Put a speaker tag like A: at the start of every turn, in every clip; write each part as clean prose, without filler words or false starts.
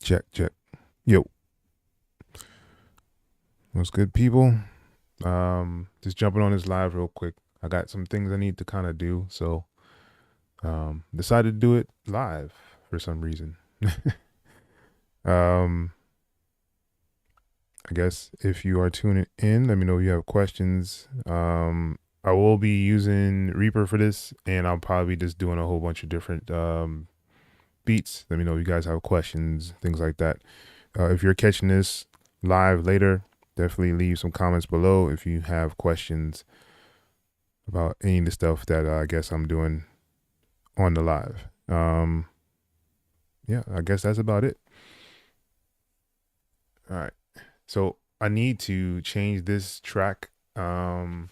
A: Check. Yo, what's good, people? Just jumping on this live real quick. I got some things I need to kind of do, so decided to do it live for some reason. I guess if you are tuning in, let me know if you have questions. I will be using Reaper for this, and I'll probably be just doing a whole bunch of different beats. Let me know if you guys have questions, things like that. If you're catching this live later, definitely leave some comments below if you have questions about any of the stuff that I guess I'm doing on the live. Yeah, I guess that's about it. All right. So I need to change this track. I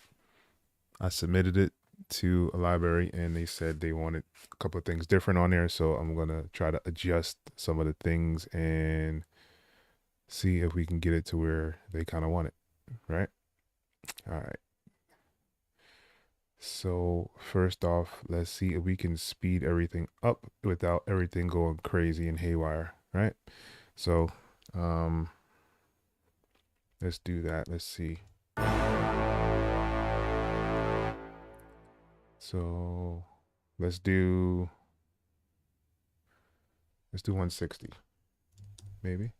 A: submitted it to a library and they said they wanted a couple of things different on there. So I'm going to try to adjust some of the things and see if we can get it to where they kind of want it. Right. All right. So first off, let's see if we can speed everything up without everything going crazy and haywire. Right. So, let's do that. Let's see. So let's do 160, maybe.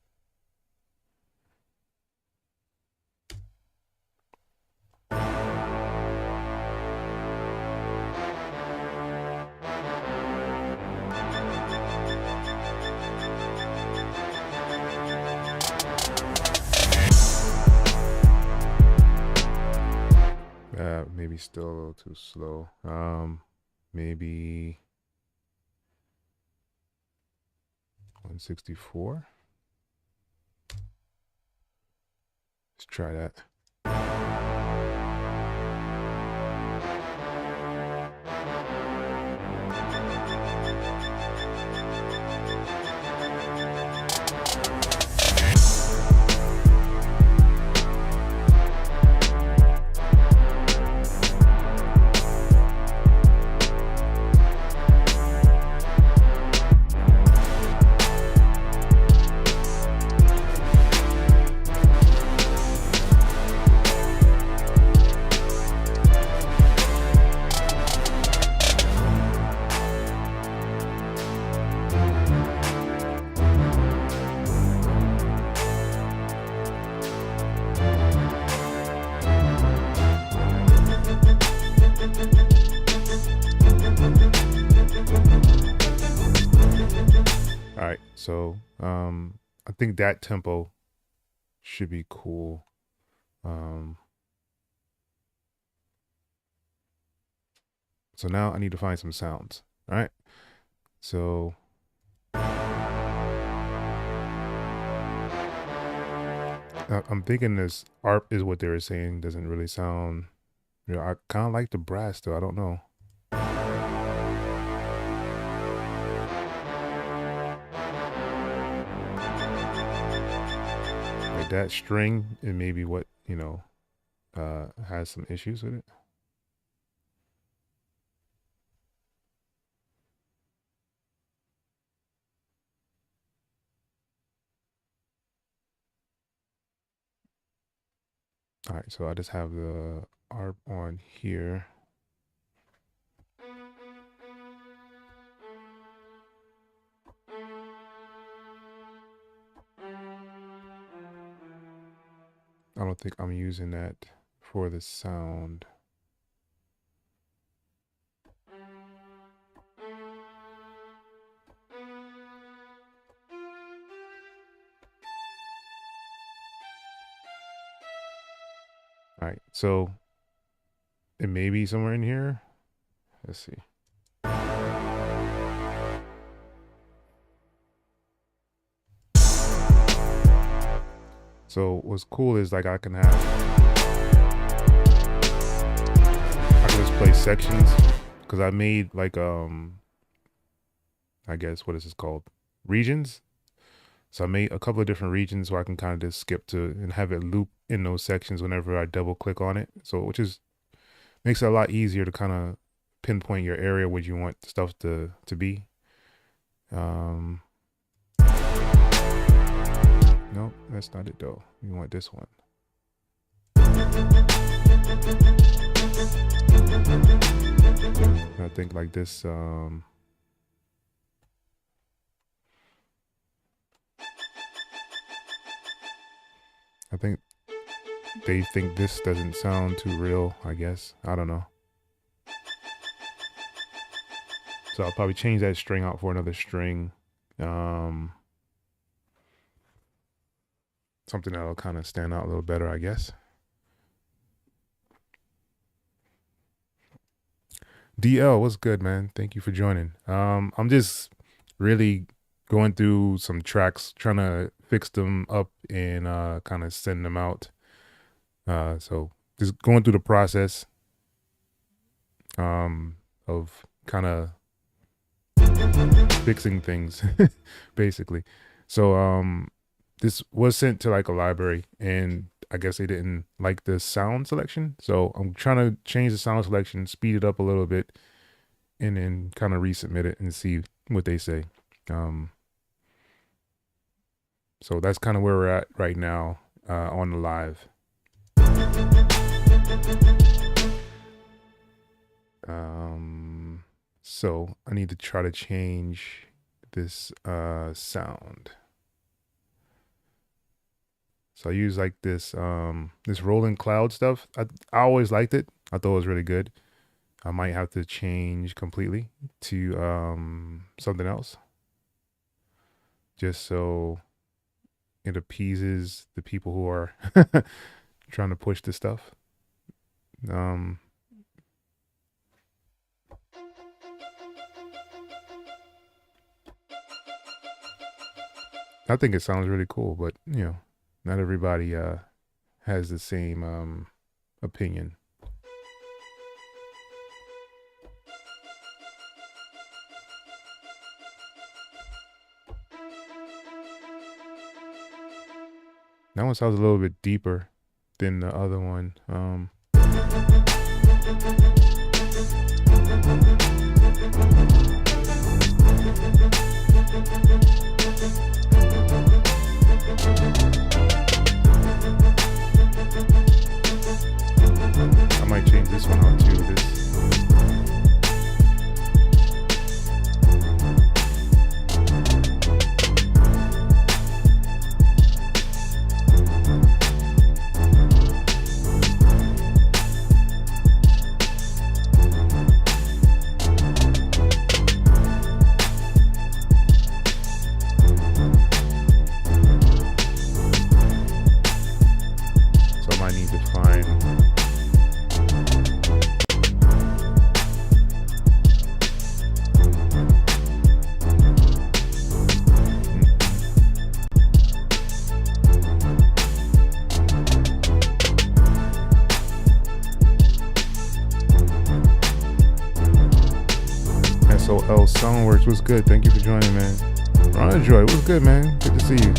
A: Maybe still a little too slow. Maybe 164. Let's try that. All right, so I think that tempo should be cool. So now I need to find some sounds. All right, so I'm thinking this ARP is what they were saying. Doesn't really sound. I kind of like the brass though. I don't know. Like that string and maybe what has some issues with it. All right, so I just have the ARP on here. I don't think I'm using that for the sound. All right, so it may be somewhere in here. Let's see. So what's cool is like I can just play sections because I made like I guess what is this called? Regions. So I made a couple of different regions where I can kind of just skip to and have it loop in those sections whenever I double click on it. So which is makes it a lot easier to kind of pinpoint your area where you want stuff to be. No, that's not it though. We want this one. I think like this. I think they think this doesn't sound too real, I guess. I don't know. So I'll probably change that string out for another string. Something that'll kind of stand out a little better, I guess. DL, what's good, man? Thank you for joining. I'm just really going through some tracks, trying to fix them up and kind of send them out. So just going through the process of kind of fixing things, basically. So this was sent to like a library, and I guess they didn't like the sound selection. So I'm trying to change the sound selection, speed it up a little bit, and then kind of resubmit it and see what they say. So that's kind of where we're at right now on the live. So I need to try to change this sound. So I use like this this rolling cloud stuff. I always liked it. I thought it was really good. I might have to change completely to something else, just so it appeases the people who are trying to push this stuff. I think it sounds really cool, but you know, not everybody has the same opinion. That one sounds a little bit deeper than the other one. I might change this one out too. S.E.L Soundworks, what's good? Thank you for joining, man. Ron Joy, what's good, man? Good to see you.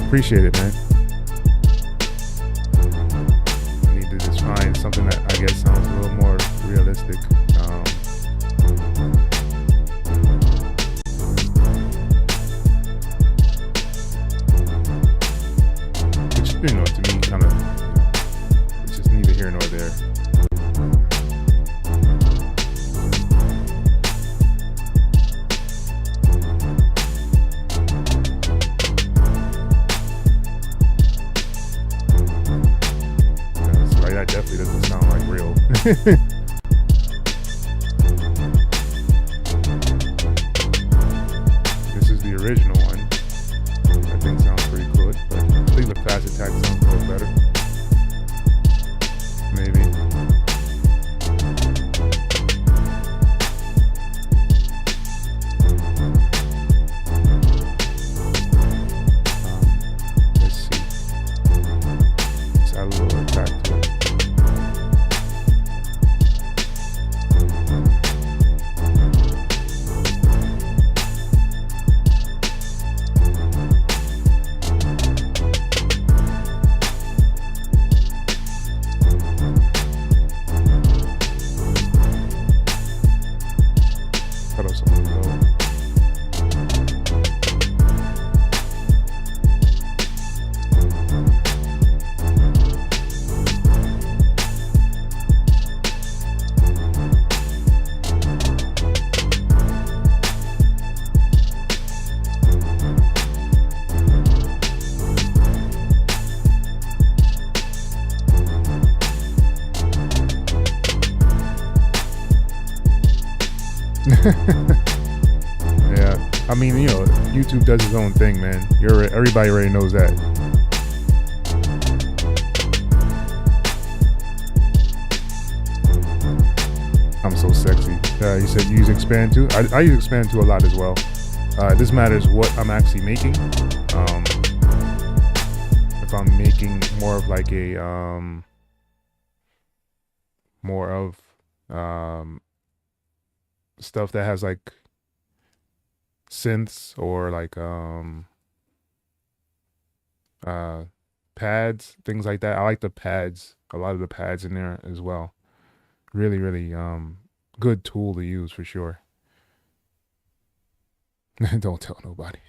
A: Appreciate it, man. I need to just find something that I guess sounds a little more realistic. Which, you know, to me, kind of, it's just neither here nor there. That definitely doesn't sound like real. This is the original one. That thing sounds pretty good, but I think the fast attack sounds a little better. Maybe. Let's see. Let's add a little attack to it. Yeah, I mean, you know, YouTube does its own thing, man. Everybody already knows that. I'm so sexy. You said you use expand too. I use expand too a lot as well. This matters what I'm actually making. If I'm making more of like a more of stuff that has like synths or like pads, things like that. I like the pads, a lot of the pads in there as well. Really, really good tool to use for sure. Don't tell nobody.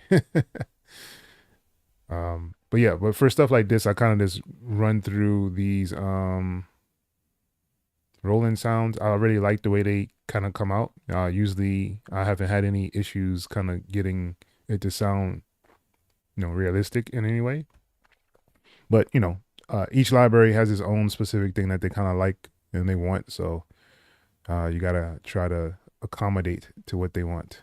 A: But yeah, but for stuff like this, I kind of just run through these rolling sounds. I really like the way they kind of come out. Usually I haven't had any issues kind of getting it to sound, you know, realistic in any way. But, you know, each library has its own specific thing that they kind of like and they want. So you got to try to accommodate to what they want.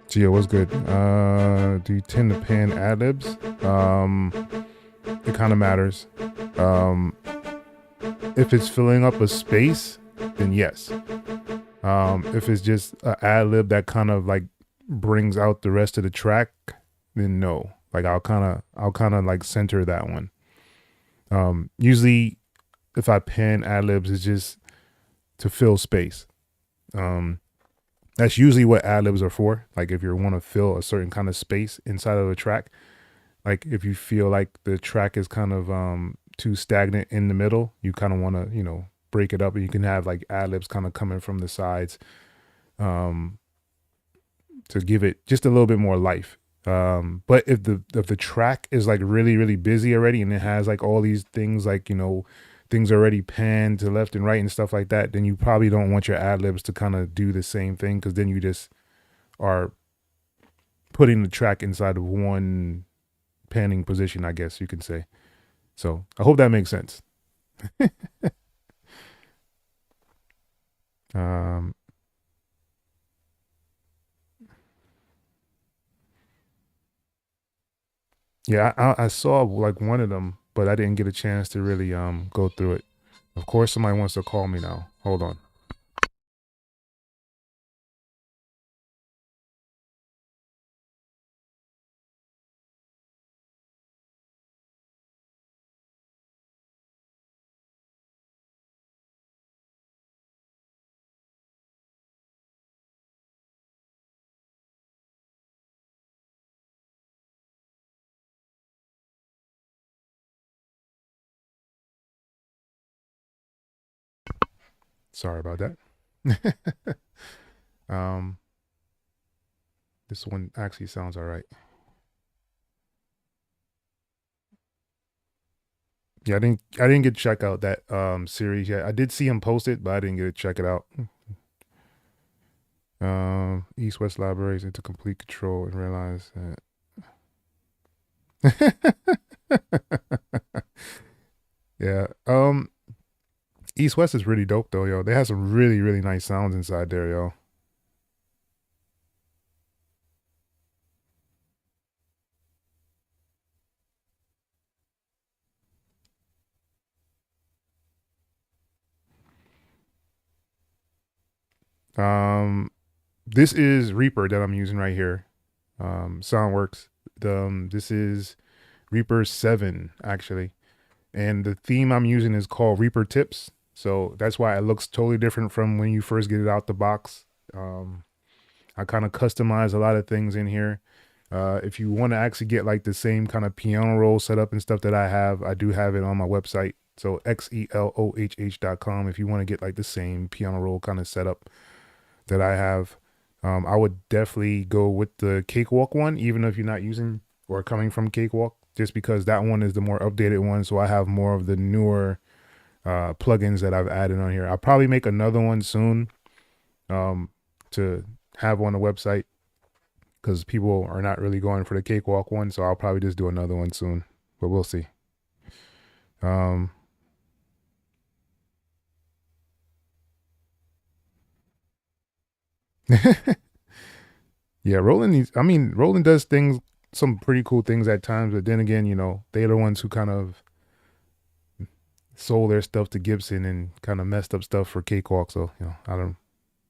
A: Gio, what's good? Do you tend to pan ad libs? It kind of matters. If it's filling up a space, then yes. If it's just an ad lib that kind of like brings out the rest of the track, then no. Like I'll kind of like center that one. Usually, if I pan ad libs, it's just to fill space. That's usually what ad libs are for. Like if you want to fill a certain kind of space inside of a track, like if you feel like the track is kind of too stagnant in the middle, you kind of want to, you know, break it up, and you can have like ad libs kind of coming from the sides to give it just a little bit more life. But if the track is like really, really busy already and it has like all these things, like, you know, things already panned to left and right and stuff like that, then you probably don't want your ad libs to kind of do the same thing, because then you just are putting the track inside of one panning position, I guess you can say. So I hope that makes sense. Yeah, I saw like one of them, but I didn't get a chance to really go through it. Of course, somebody wants to call me now. Hold on. Sorry about that. This one actually sounds all right. Yeah, I didn't get to check out that series yet. I did see him post it, but I didn't get to check it out. East West libraries into complete control and realize that. Yeah. East West is really dope though, yo. They have some really, really nice sounds inside there, yo. Um, this is Reaper that I'm using right here. Soundworks. This is Reaper 7 actually, and the theme I'm using is called Reaper Tips. So that's why it looks totally different from when you first get it out the box. Um, I kind of customize a lot of things in here. If you want to actually get like the same kind of piano roll setup and stuff that I do have it on my website. So xelohh.com. If you want to get like the same piano roll kind of setup that I have, I would definitely go with the Cakewalk one, even if you're not using or coming from Cakewalk, just because that one is the more updated one. So I have more of the newer plugins that I've added on here. I'll probably make another one soon to have on the website because people are not really going for the Cakewalk one. So I'll probably just do another one soon, but we'll see. Um, yeah, Roland needs, I mean, Roland does things, some pretty cool things at times, but then again, they're the ones who kind of sold their stuff to Gibson and kind of messed up stuff for Cakewalk. So, I don't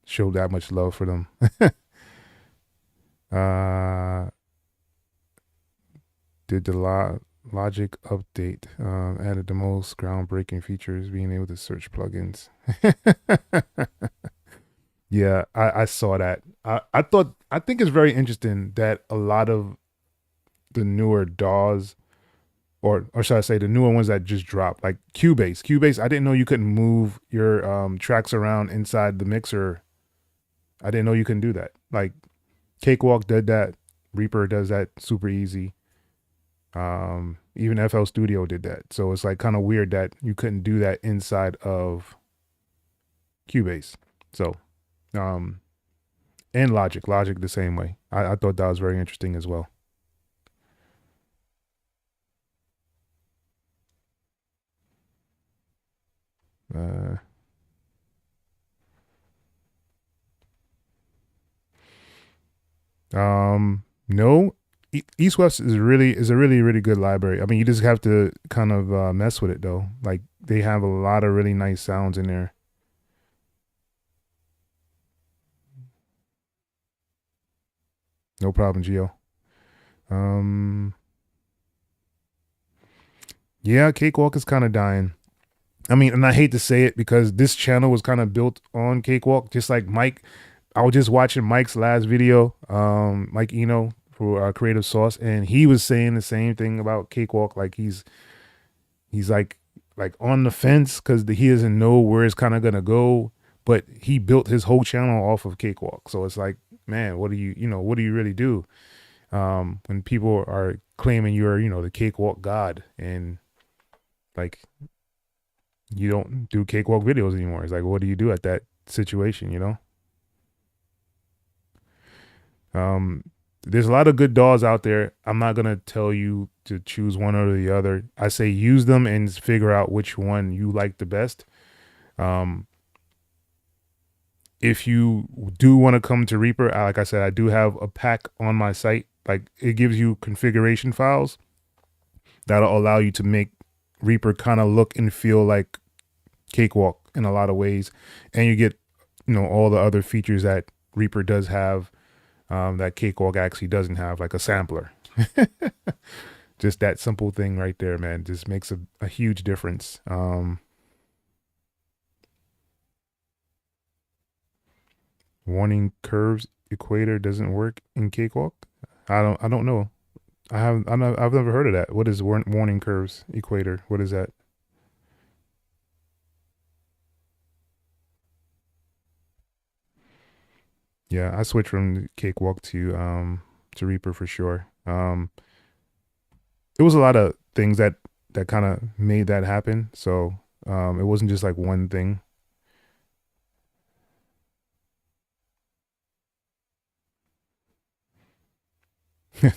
A: show that much love for them. uh, did the Logic update added the most groundbreaking features, being able to search plugins. Yeah, I saw that. I think it's very interesting that a lot of the newer DAWs, or should I say the newer ones that just dropped, like Cubase. I didn't know you couldn't move your tracks around inside the mixer. I didn't know you couldn't do that. Like Cakewalk did that. Reaper does that super easy. Even FL Studio did that. So it's like kind of weird that you couldn't do that inside of Cubase. So, um, and Logic the same way. I thought that was very interesting as well. Uh, no, East West is a really good library. I mean, you just have to kind of mess with it though. Like they have a lot of really nice sounds in there. No problem, Gio. Um, yeah, Cakewalk is kind of dying. I mean, and I hate to say it because this channel was kind of built on Cakewalk, just like Mike. I was just watching Mike's last video, Mike Eno for Creative Sauce, and he was saying the same thing about Cakewalk. Like he's like on the fence because he doesn't know where it's kind of gonna go. But he built his whole channel off of Cakewalk, so it's like, man, what do you really do when people are claiming you're the Cakewalk god and like you don't do Cakewalk videos anymore? It's like, what do you do at that situation? Um, there's a lot of good DAWs out there. I'm not gonna tell you to choose one or the other. I say use them and figure out which one you like the best. Um, if you do want to come to Reaper, like I said, I do have a pack on my site. Like it gives you configuration files that'll allow you to make Reaper kind of look and feel like Cakewalk in a lot of ways, and you get all the other features that Reaper does have that Cakewalk actually doesn't have, like a sampler. Just that simple thing right there, man, just makes a huge difference. Warning curves equator doesn't work in Cakewalk. I don't know. I've never heard of that. What is warning curves equator? What is that? Yeah, I switched from Cakewalk to Reaper for sure. It was a lot of things that kind of made that happen. So it wasn't just like one thing.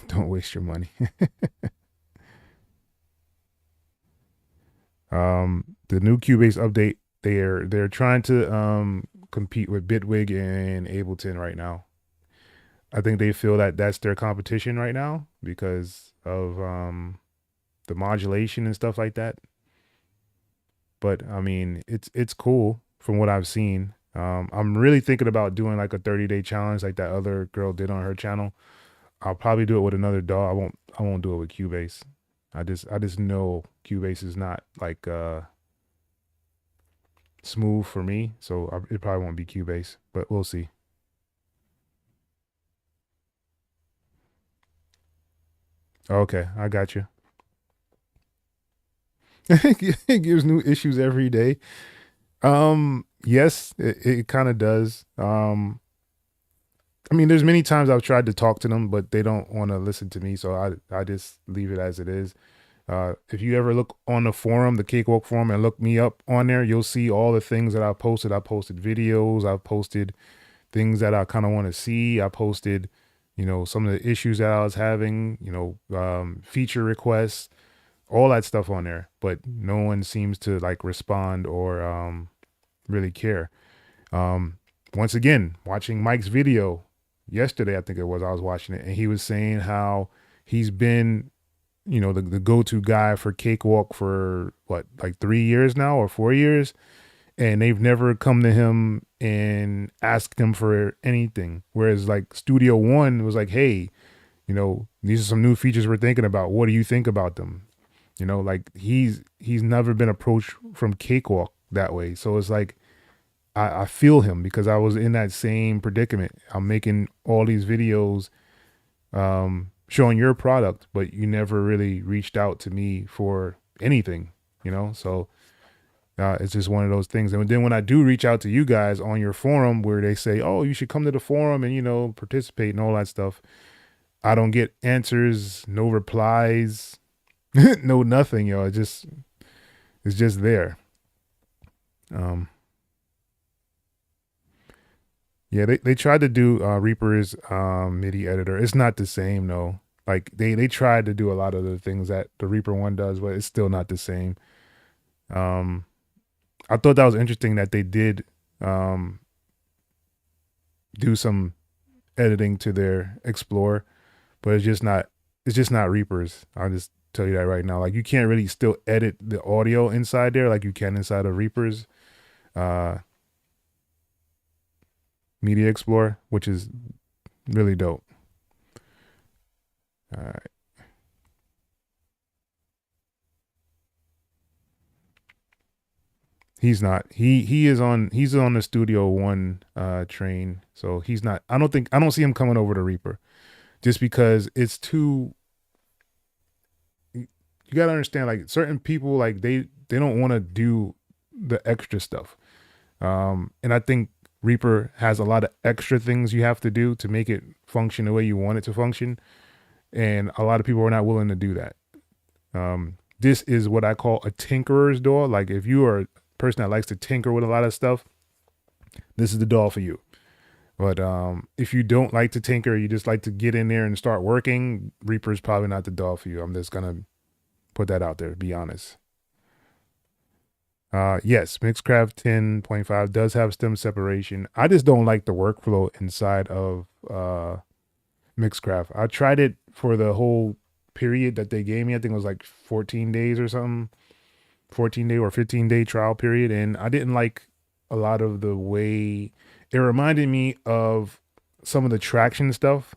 A: Don't waste your money. The new Cubase update, they're trying to compete with Bitwig and Ableton right now. I think they feel that that's their competition right now because of the modulation and stuff like that. But I mean, it's cool from what I've seen. I'm really thinking about doing like a 30-day challenge like that other girl did on her channel. I'll probably do it with another DAW. I won't do it with Cubase. I just know Cubase is not like smooth for me, so it probably won't be Cubase, but we'll see. Okay, I got you. It gives new issues every day. Yes, it kind of does. I mean, there's many times I've tried to talk to them, but they don't want to listen to me, so I just leave it as it is. If you ever look on the forum, the Cakewalk forum, and look me up on there, you'll see all the things that I posted. I posted videos. I posted things that I kind of want to see. I posted, some of the issues that I was having. Feature requests, all that stuff on there. But no one seems to like respond or really care. Once again, watching Mike's video yesterday, I think it was, I was watching it, and he was saying how he's been, the go-to guy for Cakewalk for what, like 3 years now or 4 years, and they've never come to him and asked him for anything. Whereas like Studio One was like, hey, these are some new features we're thinking about. What do you think about them? Like he's never been approached from Cakewalk that way. So it's like I feel him because I was in that same predicament. I'm making all these videos showing your product, but you never really reached out to me for anything, So it's just one of those things. And then when I do reach out to you guys on your forum where they say, oh, you should come to the forum and, participate and all that stuff, I don't get answers, no replies, no nothing, it's just there. Um, Yeah, they tried to do Reaper's MIDI editor. It's not the same though. Like they tried to do a lot of the things that the Reaper one does, but it's still not the same. Um, I thought that was interesting that they did um, do some editing to their Explorer, but it's just not Reaper's. I'll just tell you that right now. Like you can't really still edit the audio inside there like you can inside of Reaper's uh, Media Explorer, which is really dope. All right. He's not. He's on the Studio One train. So he's not. I don't see him coming over to Reaper just because it's too. You gotta understand, like certain people, like they don't want to do the extra stuff. And I think Reaper has a lot of extra things you have to do to make it function the way you want it to function, and a lot of people are not willing to do that. This is what I call a tinkerer's DAW. Like if you are a person that likes to tinker with a lot of stuff, this is the DAW for you. But if you don't like to tinker, you just like to get in there and start working, Reaper is probably not the DAW for you. I'm just gonna put that out there, to be honest. Yes, Mixcraft 10.5 does have stem separation. I just don't like the workflow inside of Mixcraft. I tried it for the whole period that they gave me. I think it was like 14 days or something, 14-day or 15-day trial period. And I didn't like a lot of the way it reminded me of some of the traction stuff,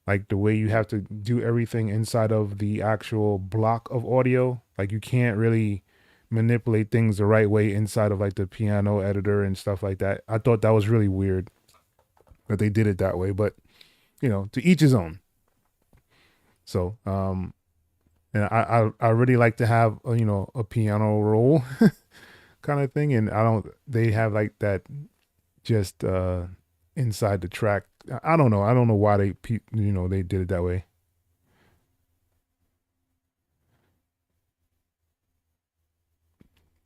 A: like the way you have to do everything inside of the actual block of audio. Like you can't really manipulate things the right way inside of like the piano editor and stuff like that. I thought that was really weird that they did it that way, but to each his own. So, and I really like to have a piano roll kind of thing, and they have like that just inside the track. I don't know. I don't know why they did it that way.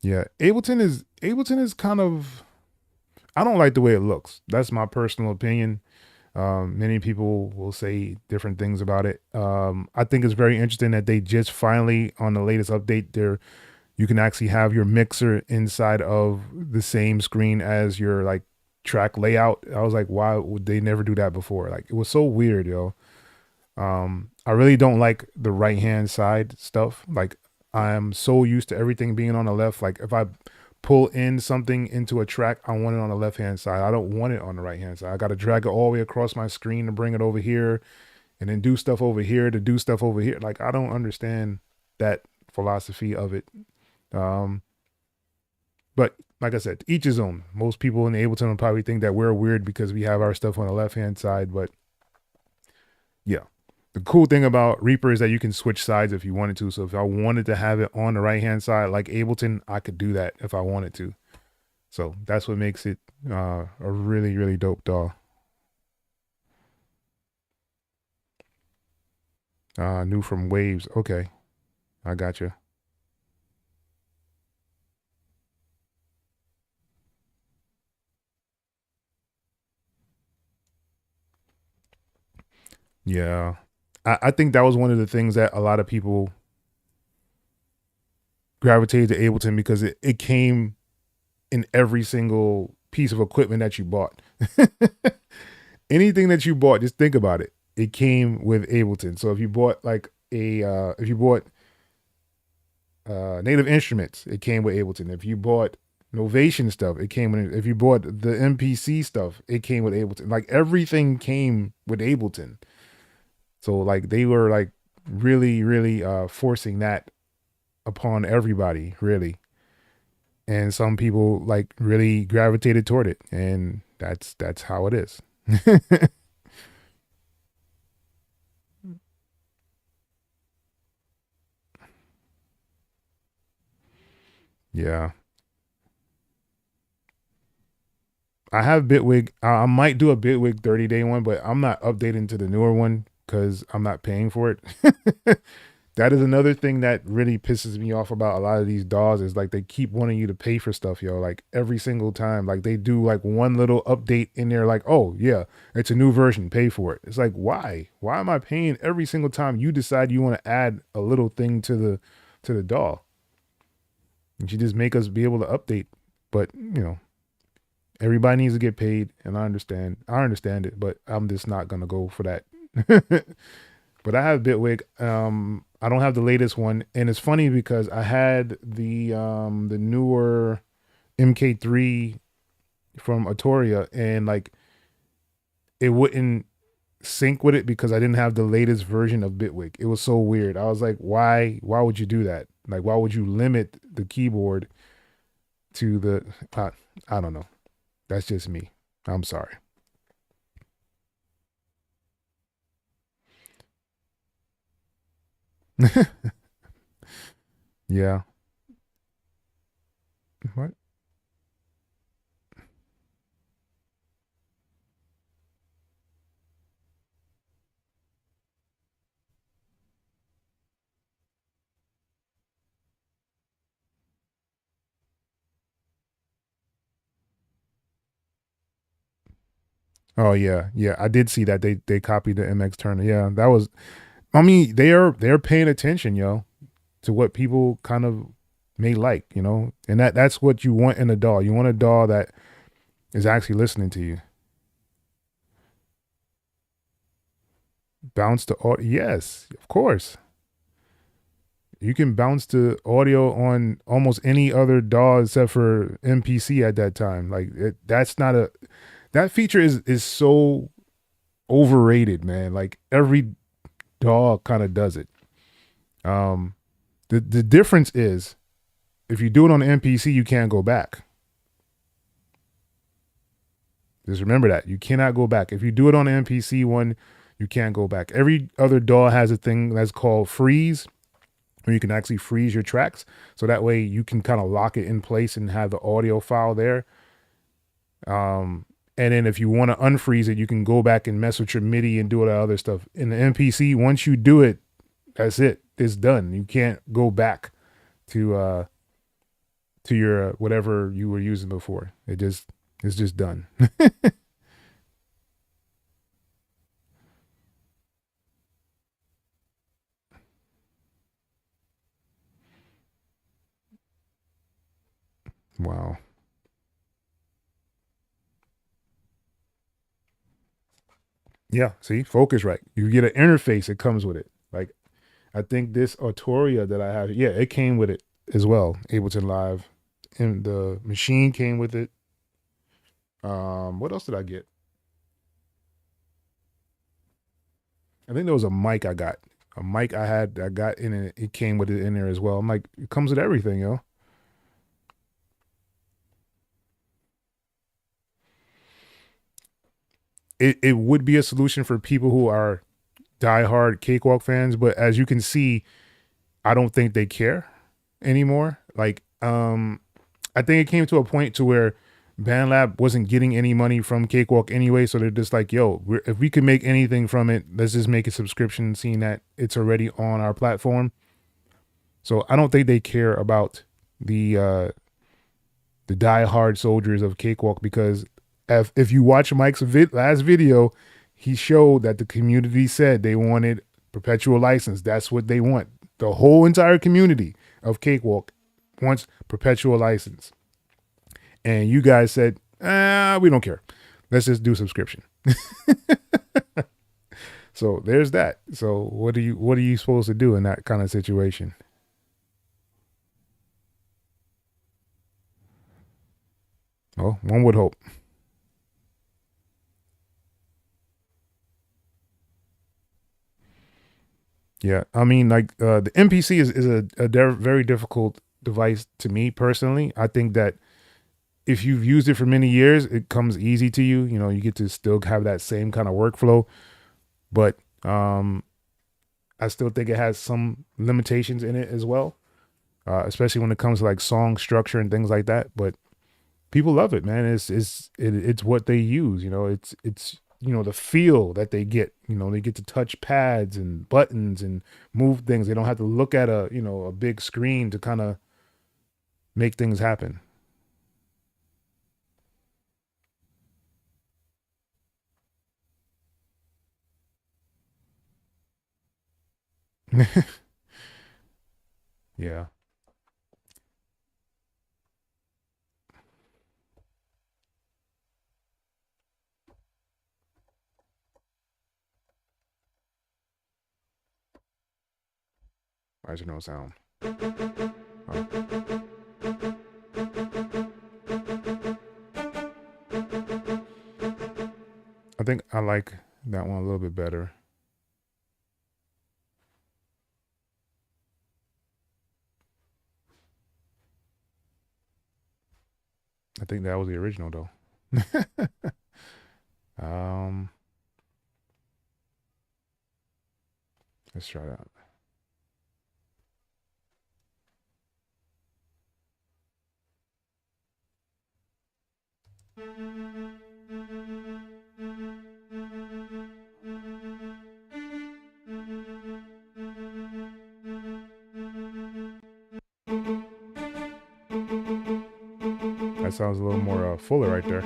A: Yeah, Ableton is kind of, I don't like the way it looks. That's my personal opinion. Many people will say different things about it. I think it's very interesting that they just finally on the latest update You can actually have your mixer inside of the same screen as your like track layout. I was like, why would they never do that before? Like it was so weird, yo. I really don't like the right hand side stuff. Like I'm so used to everything being on the left. Like if I pull in something into a track, I want it on the left hand side. I don't want it on the right hand side. I got to drag it all the way across my screen to bring it over here and then do stuff over here to do stuff over here. Like I don't understand that philosophy of it. Um, but like I said, each his own. Most people in Ableton will probably think that we're weird because we have our stuff on the left hand side, but yeah. The cool thing about Reaper is that you can switch sides if you wanted to. So if I wanted to have it on the right hand side like Ableton, I could do that if I wanted to. So that's what makes it a really, really dope DAW. New from Waves. Okay, I got you. Yeah. I think that was one of the things that a lot of people gravitated to Ableton because it came in every single piece of equipment that you bought. Anything that you bought, just think about it. It came with Ableton. So if you bought like if you bought Native Instruments, it came with Ableton. If you bought Novation stuff, it came with it. If you bought the MPC stuff, it came with Ableton. Like everything came with Ableton. So like they were like really, really forcing that upon everybody, really. And some people like really gravitated toward it. And that's how it is. Yeah. I have Bitwig. I might do a Bitwig 30-day one, but I'm not updating to the newer one because I'm not paying for it. That is another thing that really pisses me off about a lot of these DAWs is like they keep wanting you to pay for stuff, yo. Like every single time, like they do like one little update in there, like, oh yeah, it's a new version, pay for it. It's like, why? Why am I paying every single time you decide you want to add a little thing to the DAW? And you just make us be able to update. But everybody needs to get paid, and I understand. I understand it, but I'm just not gonna go for that. But I have Bitwig. I don't have the latest one, and it's funny because I had the newer MK3 from Atoria, and like it wouldn't sync with it because I didn't have the latest version of Bitwig. It was so weird. I was like, why? Why would you do that? Like, why would you limit the keyboard to the? I don't know. That's just me. I'm sorry. Yeah. What? Oh yeah, yeah. I did see that they copied the MX Turner. Yeah, that was. I mean, they're paying attention, yo, to what people kind of may like, and that's what you want in a DAW. You want a DAW that is actually listening to you. Bounce to audio. Yes, of course. You can bounce to audio on almost any other DAW except for MPC at that time. Like that's not a that feature is so overrated, man. Like every DAW kind of does it. Um, the difference is if you do it on the MPC, you can't go back. Just remember that you cannot go back. If you do it on the MPC one, you can't go back. Every other DAW has a thing that's called freeze, where you can actually freeze your tracks. So that way you can kind of lock it in place and have the audio file there. And then if you want to unfreeze it, you can go back and mess with your MIDI and do all that other stuff. In the MPC, once you do it, that's it. It's done. You can't go back to your whatever you were using before. It's just done. Wow. Yeah, see, Focusrite. You get an interface, it comes with it. Like, I think this Autoria that I have, yeah, it came with it as well. Ableton Live, and the machine came with it. What else did I get? I think there was a mic I got. A mic I got in it. It came with it in there as well. I'm like, it comes with everything, yo. It would be a solution for people who are diehard Cakewalk fans, but as you can see, I don't think they care anymore. Like, I think it came to a point to where BandLab wasn't getting any money from Cakewalk anyway, so they're just like, yo, if we can make anything from it, let's just make a subscription, seeing that it's already on our platform. So I don't think they care about the diehard soldiers of Cakewalk, because if you watch Mike's last video, he showed that the community said they wanted perpetual license. That's what they want. The whole entire community of Cakewalk wants perpetual license. And you guys said, we don't care. Let's just do subscription. So there's that. So what are you supposed to do in that kind of situation? Well, one would hope. Yeah, I mean, like, the MPC is a very difficult device to me personally. I think that if you've used it for many years, it comes easy to you. You know, you get to still have that same kind of workflow, but I still think it has some limitations in it as well, especially when it comes to like song structure and things like that. But people love it, man. It's what they use. You know, it's you know, the feel that they get. You know, they get to touch pads and buttons and move things. They don't have to look at a big screen to kind of make things happen. Yeah. Why is there no sound? Oh. I think I like that one a little bit better. I think that was the original though. Let's try that. That sounds a little more fuller right there.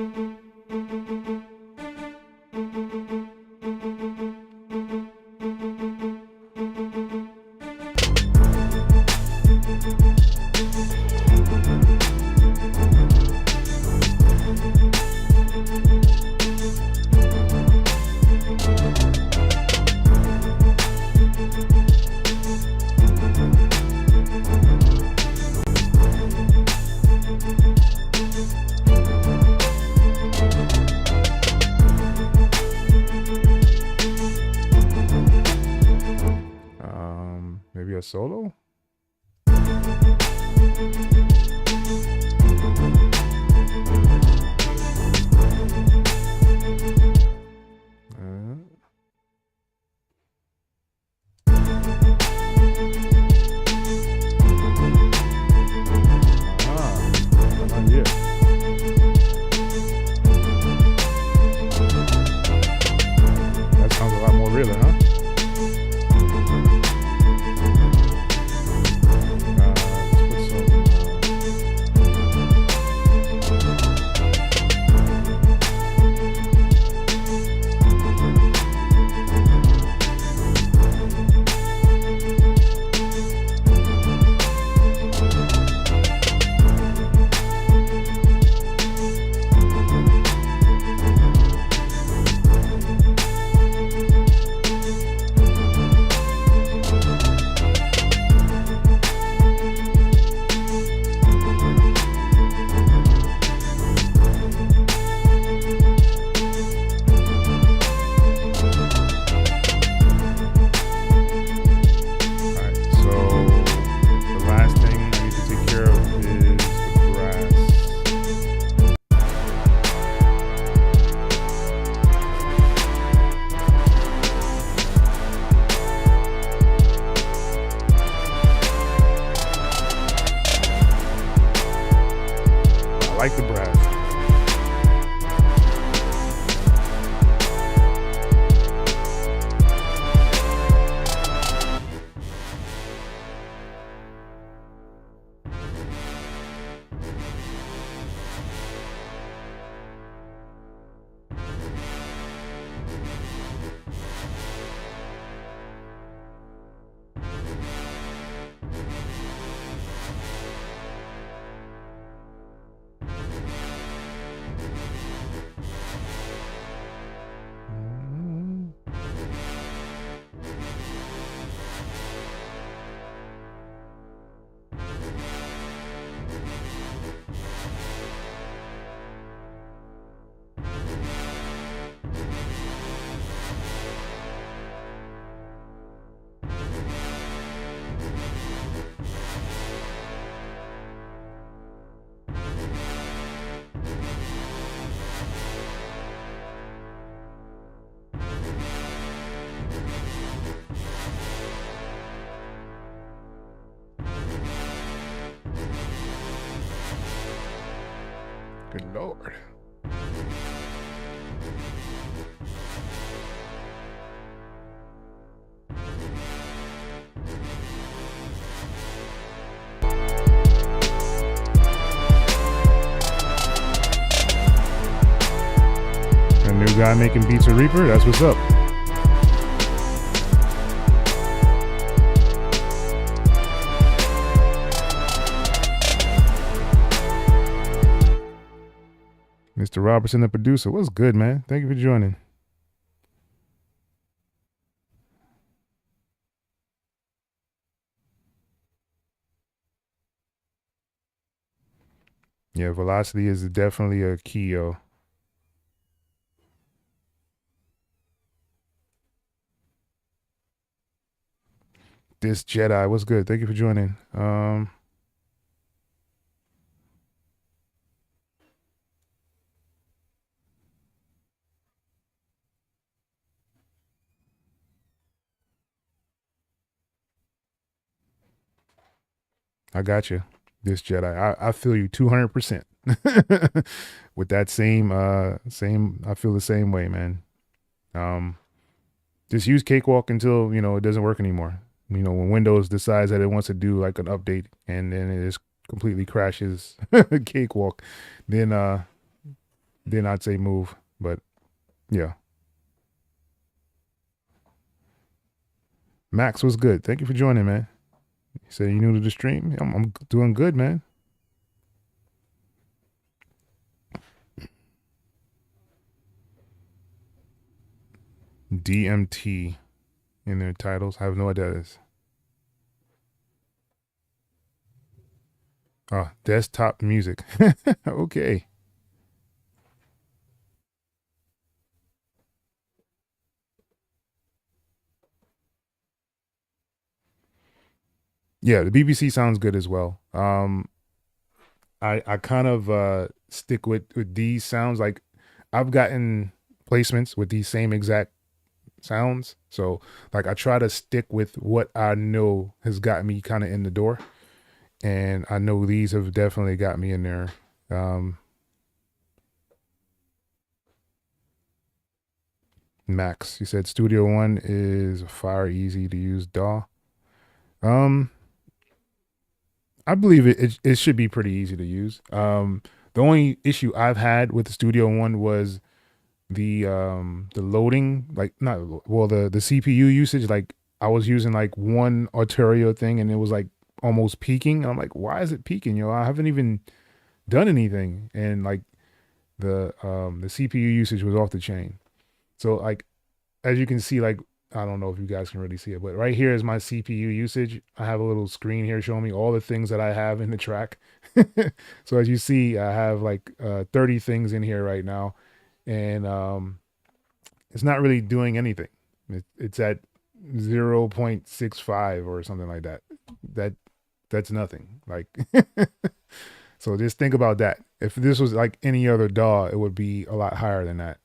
A: Maybe a solo? That sounds a lot more realer, huh? like the brass. Good Lord. A new guy making beats with Reaper, that's what's up. Mr. Robertson, the producer. What's good, man? Thank you for joining. Yeah, velocity is definitely a key, yo. This Jedi, what's good? Thank you for joining. I got you. This Jedi. I feel you 200%. With that same, I feel the same way, man. Just use Cakewalk until, it doesn't work anymore. When Windows decides that it wants to do like an update and then it just completely crashes Cakewalk, then I'd say move. But yeah. Max was good. Thank you for joining, man. You said you new to the stream? I'm doing good, man. DMT in their titles. I have no idea what that is. Oh, desktop music. Okay. Yeah, the BBC sounds good as well. I kind of stick with these sounds. Like I've gotten placements with these same exact sounds. So like I try to stick with what I know has got me kind of in the door. And I know these have definitely got me in there. Max, you said Studio One is fire easy to use DAW. I believe it should be pretty easy to use. The only issue I've had with the Studio One was the loading, like the CPU usage. Like I was using like one Arturio thing and it was like almost peaking. I'm like, why is it peaking? I haven't even done anything. And like the CPU usage was off the chain. So like, as you can see, like, I don't know if you guys can really see it, but right here is my CPU usage. I have a little screen here showing me all the things that I have in the track. So as you see, I have like 30 things in here right now, and it's not really doing anything. It's at 0.65 or something like that. That's nothing. Like, so just think about that. If this was like any other DAW, it would be a lot higher than that.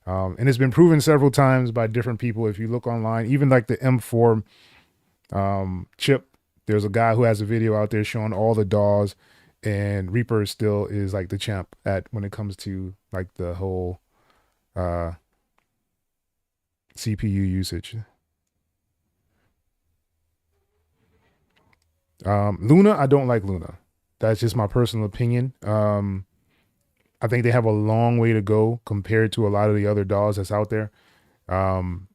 A: And it's been proven several times by different people. If you look online, even like the M4 chip, there's a guy who has a video out there showing all the DAWs, and Reaper still is like the champ at when it comes to like the whole uh CPU usage. Luna, I don't like Luna. That's just my personal opinion. I think they have a long way to go compared to a lot of the other DAWs that's out there. Um,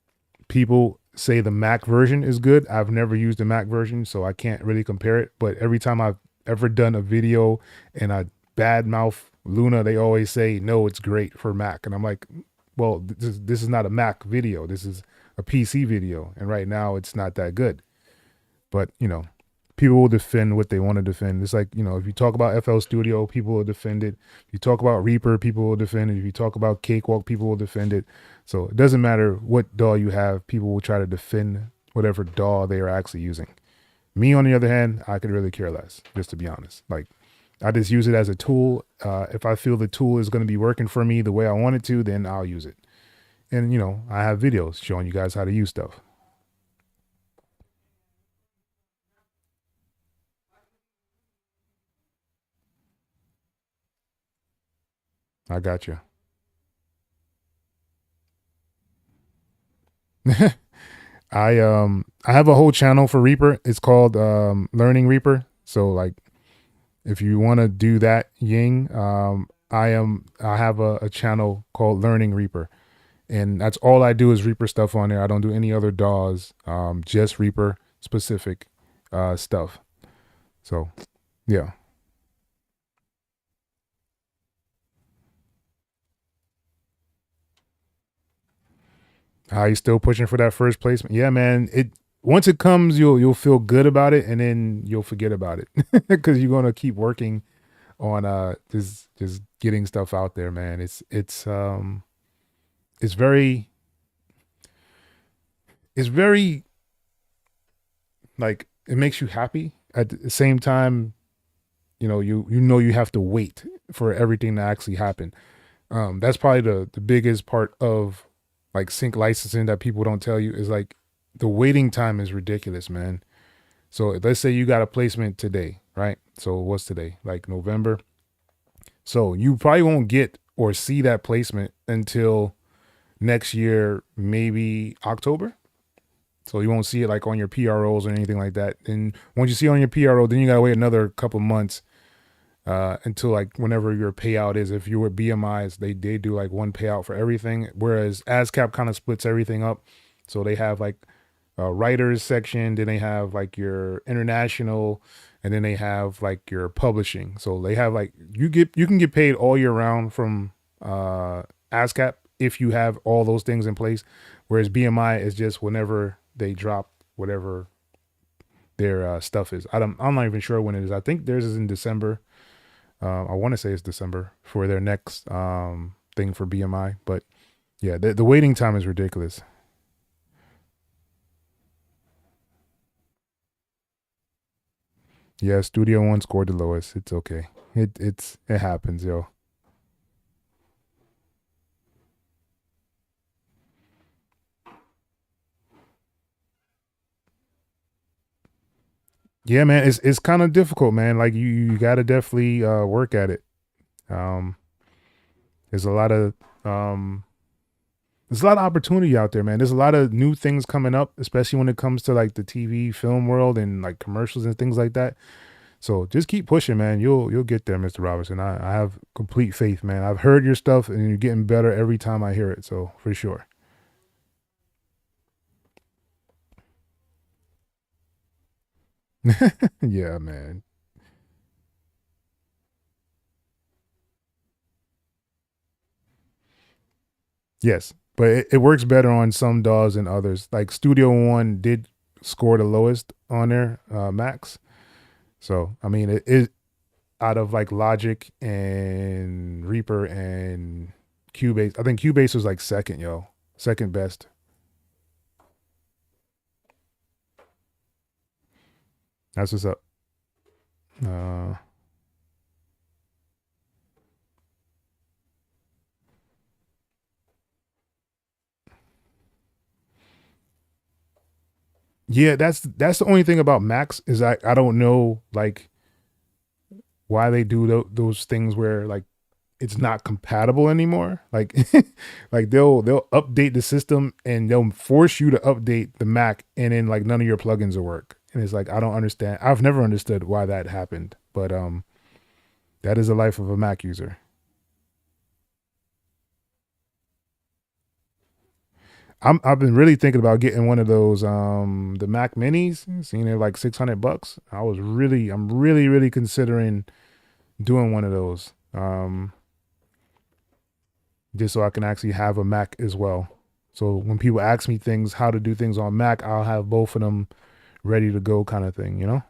A: People say the Mac version is good. I've never used the Mac version, so I can't really compare it. But every time I've ever done a video and I badmouth Luna, they always say, no, it's great for Mac. And I'm like, well, this is not a Mac video. This is a PC video. And right now it's not that good. But, people will defend what they want to defend. It's like, if you talk about FL Studio, people will defend it. If you talk about Reaper, people will defend it. If you talk about Cakewalk, people will defend it. So it doesn't matter what DAW you have, people will try to defend whatever DAW they are actually using. Me, on the other hand, I could really care less, just to be honest. Like, I just use it as a tool. If I feel the tool is going to be working for me the way I want it to, then I'll use it. And, I have videos showing you guys how to use stuff. I got you. I have a whole channel for Reaper. It's called Learning Reaper. So like if you want to do that, Ying, I have a channel called Learning Reaper. And that's all I do is Reaper stuff on there. I don't do any other DAWs, just Reaper specific stuff. So yeah. Are you still pushing for that first placement? Yeah, man. It once it comes, you'll feel good about it, and then you'll forget about it because you're gonna keep working on just getting stuff out there, man. It's very it's very like it makes you happy at the same time. You you have to wait for everything to actually happen. That's probably the biggest part of like sync licensing that people don't tell you is like the waiting time is ridiculous, man. So let's say you got a placement today, right? So what's today? Like November. So you probably won't get or see that placement until next year, maybe October. So you won't see it like on your PROs or anything like that. And once you see it on your PRO, then you gotta wait another couple months until like whenever your payout is. If you were BMIs, they do like one payout for everything, whereas ASCAP kind of splits everything up. So they have like a writers section, then they have like your international, and then they have like your publishing. So they have like you can get paid all year round from ASCAP if you have all those things in place, whereas BMI is just whenever they drop whatever their stuff is. I'm not even sure when it is. I think theirs is in December. I want to say it's December for their next thing for BMI, but yeah, the waiting time is ridiculous. Yeah, Studio One scored the lowest. It's okay. It happens, yo. Yeah, man, it's kind of difficult, man. Like you got to definitely work at it. Um, there's a lot of um, there's a lot of opportunity out there, man. There's a lot of new things coming up, especially when it comes to like the TV film world and like commercials and things like that. So just keep pushing, man. You'll get there, Mr. Robinson. I have complete faith, man. I've heard your stuff and you're getting better every time I hear it. So for sure. Yeah, man. Yes, but it works better on some DAWs than others. Like Studio One did score the lowest on there, max. So I mean, it out of like Logic and Reaper and Cubase. I think Cubase was like second, yo, second best. That's what's up. Uh, yeah, that's the only thing about Max is I don't know like why they do those things where like it's not compatible anymore. Like like they'll update the system and they'll force you to update the Mac, and then like none of your plugins will work. And it's like I don't understand. I've never understood why that happened, but that is the life of a Mac user. I've been really thinking about getting one of those the Mac Minis. Seeing they're like $600. I'm really considering doing one of those. Just so I can actually have a Mac as well. So when people ask me things, how to do things on Mac, I'll have both of them ready to go, kind of thing, you know?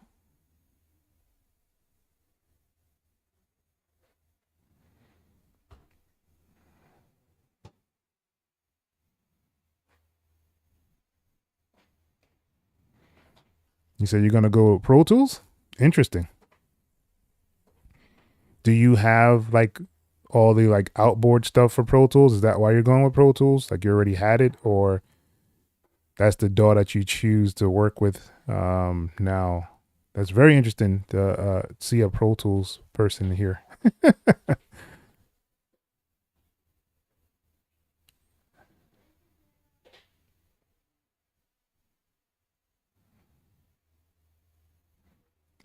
A: You said you're gonna go Pro Tools? Interesting. Do you have like all the like outboard stuff for Pro Tools? Is that why you're going with Pro Tools? Like you already had it, or that's the DAW that you choose to work with now? That's very interesting to see a Pro Tools person here.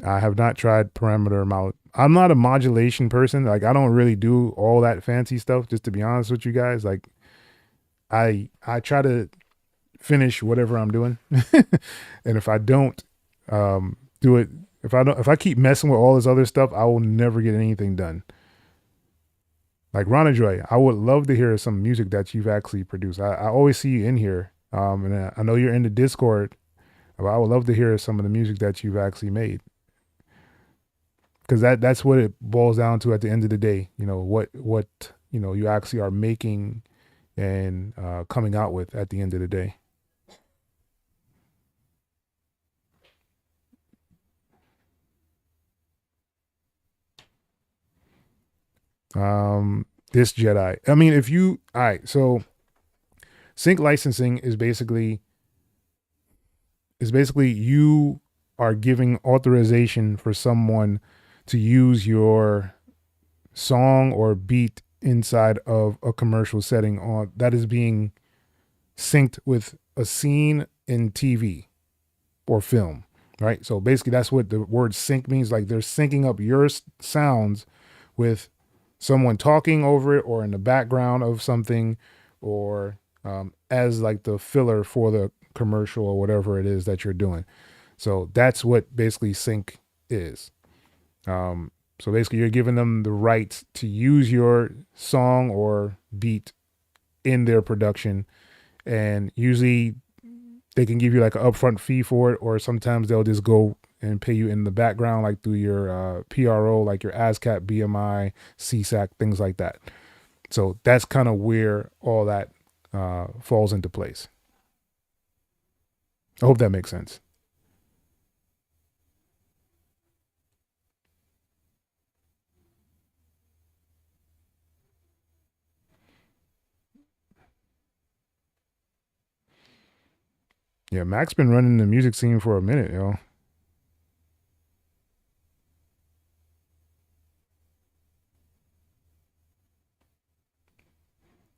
A: I have not tried parameter mod. I'm not a modulation person. Like I don't really do all that fancy stuff, just to be honest with you guys. Like I try to finish whatever I'm doing. And if I don't do it, if I keep messing with all this other stuff, I will never get anything done. Like Rana Joy, I would love to hear some music that you've actually produced. I always see you in here. And I know you're in the Discord, but I would love to hear some of the music that you've actually made. Because that's what it boils down to at the end of the day. You know, what you actually are making and coming out with at the end of the day. This Jedi. I mean, if you all right, so sync licensing is basically you are giving authorization for someone to use your song or beat inside of a commercial setting on that is being synced with a scene in TV or film, right? So basically that's what the word sync means. Like they're syncing up your sounds with someone talking over it or in the background of something, or as like the filler for the commercial or whatever it is that you're doing. So that's what basically sync is. So basically you're giving them the right to use your song or beat in their production, and usually they can give you like an upfront fee for it, or sometimes they'll just go and pay you in the background, like through your PRO, like your ASCAP, BMI, CSAC, things like that. So that's kind of where all that falls into place. I hope that makes sense. Yeah, Mac's been running the music scene for a minute, yo.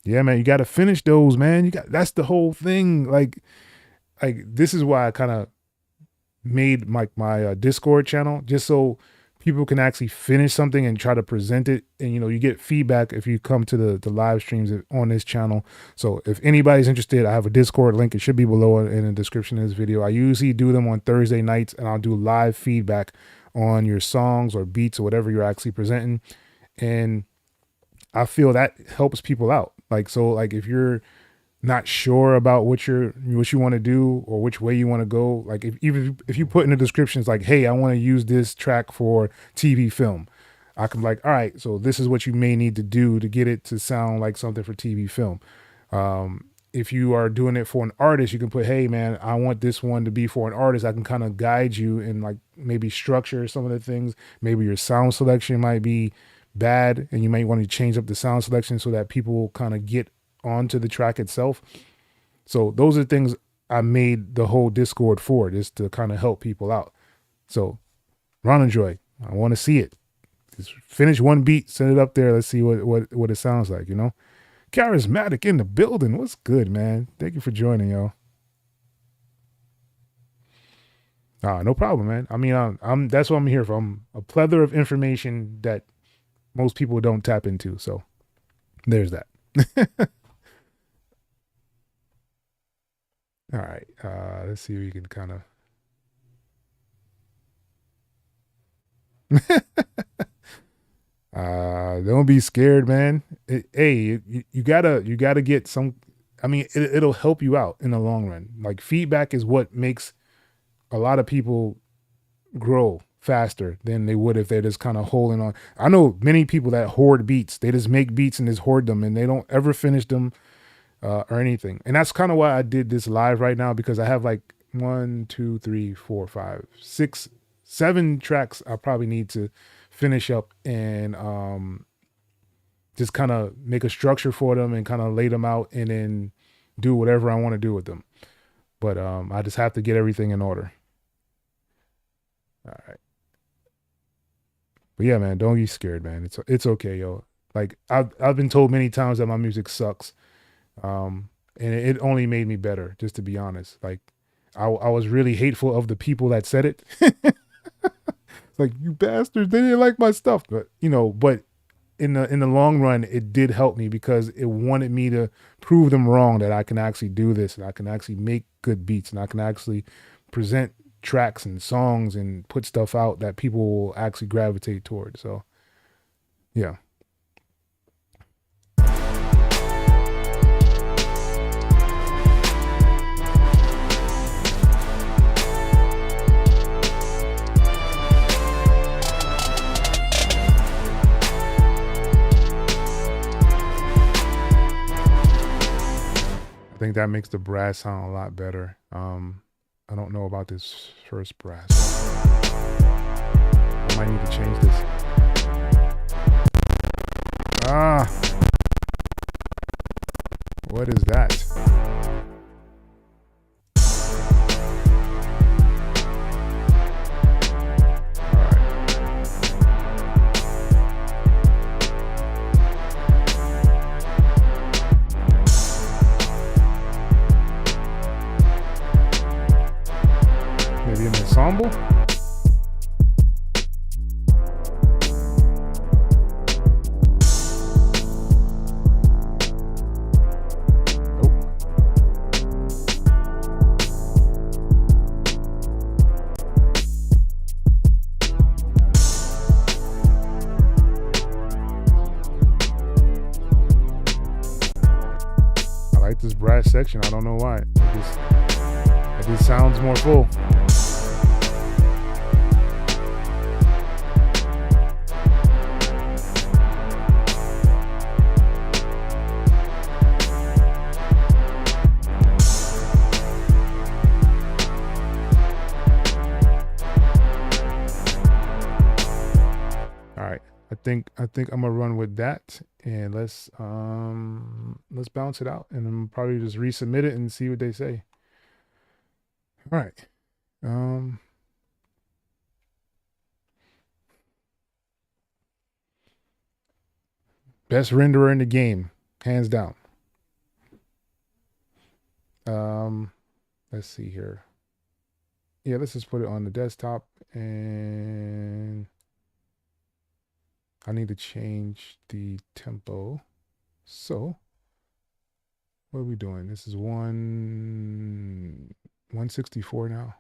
A: Yeah, man, you got to finish those, man. That's the whole thing. Like this is why I kind of made my Discord channel, just so people can actually finish something and try to present it. And you get feedback if you come to the live streams on this channel. So if anybody's interested, I have a Discord link. It should be below in the description of this video. I usually do them on Thursday nights, and I'll do live feedback on your songs or beats or whatever you're actually presenting. And I feel that helps people out. Like if you're not sure about what you want to do or which way you want to go, like even if you put in the descriptions like, hey, I want to use this track for TV film, I can like, all right, so this is what you may need to do to get it to sound like something for TV film. If you are doing it for an artist, you can put, hey man, I want this one to be for an artist. I can kind of guide you and like maybe structure some of the things. Maybe your sound selection might be bad and you might want to change up the sound selection so that people will kind of get onto the track itself. So those are things I made the whole Discord for, just to kind of help people out. So Ron and Joy, I want to see it. Just finish one beat, send it up there. Let's see what it sounds like. You know, charismatic in the building. What's good, man? Thank you for joining, y'all. No problem, man. I mean, I'm that's what I'm here for. I'm a plethora of information that most people don't tap into. So there's that. All right. Let's see if we can kind of. Don't be scared, man. Hey, you gotta get some. I mean, it'll help you out in the long run. Like feedback is what makes a lot of people grow faster than they would if they're just kind of holding on. I know many people that hoard beats. They just make beats and just hoard them, and they don't ever finish them or anything. And that's kind of why I did this live right now, because I have like 1, 2, 3, 4, 5, 6, 7 tracks I probably need to finish up and just kind of make a structure for them and kind of lay them out and then do whatever I want to do with them. But I just have to get everything in order. All right. But yeah, man, don't be scared, man. It's okay, yo. Like I've been told many times that my music sucks. And it only made me better, just to be honest. Like I was really hateful of the people that said it. Like, you bastards, they didn't like my stuff. But but in the long run, it did help me because it wanted me to prove them wrong, that I can actually do this and I can actually make good beats and I can actually present tracks and songs and put stuff out that people will actually gravitate toward. So yeah. I think that makes the brass sound a lot better. I don't know about this first brass. I might need to change this. What is that? Maybe an ensemble? This brass section, I don't know why. It just sounds more full. All right, I think I'm gonna run with that, and let's bounce it out, and then probably just resubmit it and see what they say. All right. Best renderer in the game, hands down. Let's see here. Yeah, let's just put it on the desktop, and I need to change the tempo. So what are we doing? This is 164 now.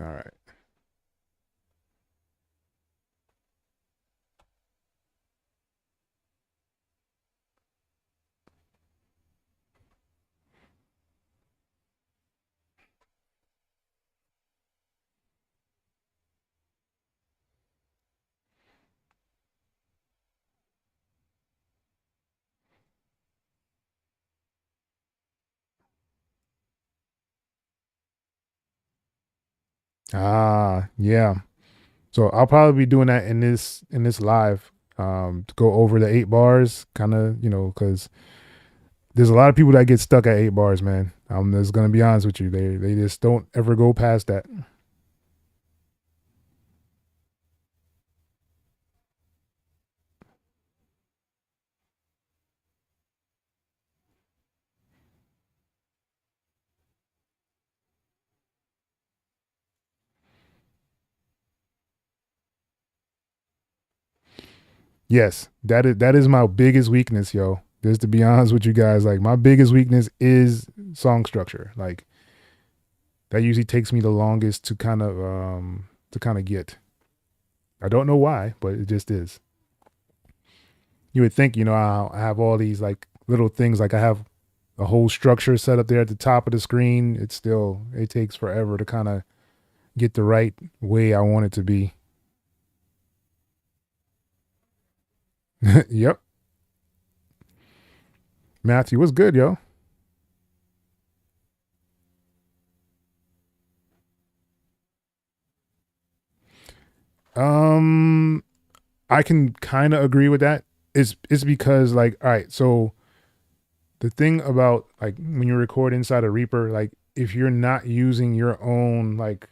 A: All right. Yeah. So I'll probably be doing that in this live, to go over the 8 bars, kind of, because there's a lot of people that get stuck at 8 bars, man. I'm just gonna be honest with you. They just don't ever go past that. Yes, that is my biggest weakness, yo. Just to be honest with you guys, like my biggest weakness is song structure. Like that usually takes me the longest to kind of get. I don't know why, but it just is. You would think, I have all these like little things, like I have a whole structure set up there at the top of the screen. It takes forever to kind of get the right way I want it to be. Yep. Matthew, what's good, yo? Um, I can kind of agree with that. It's because like, all right, so the thing about like when you record inside a Reaper, like if you're not using your own like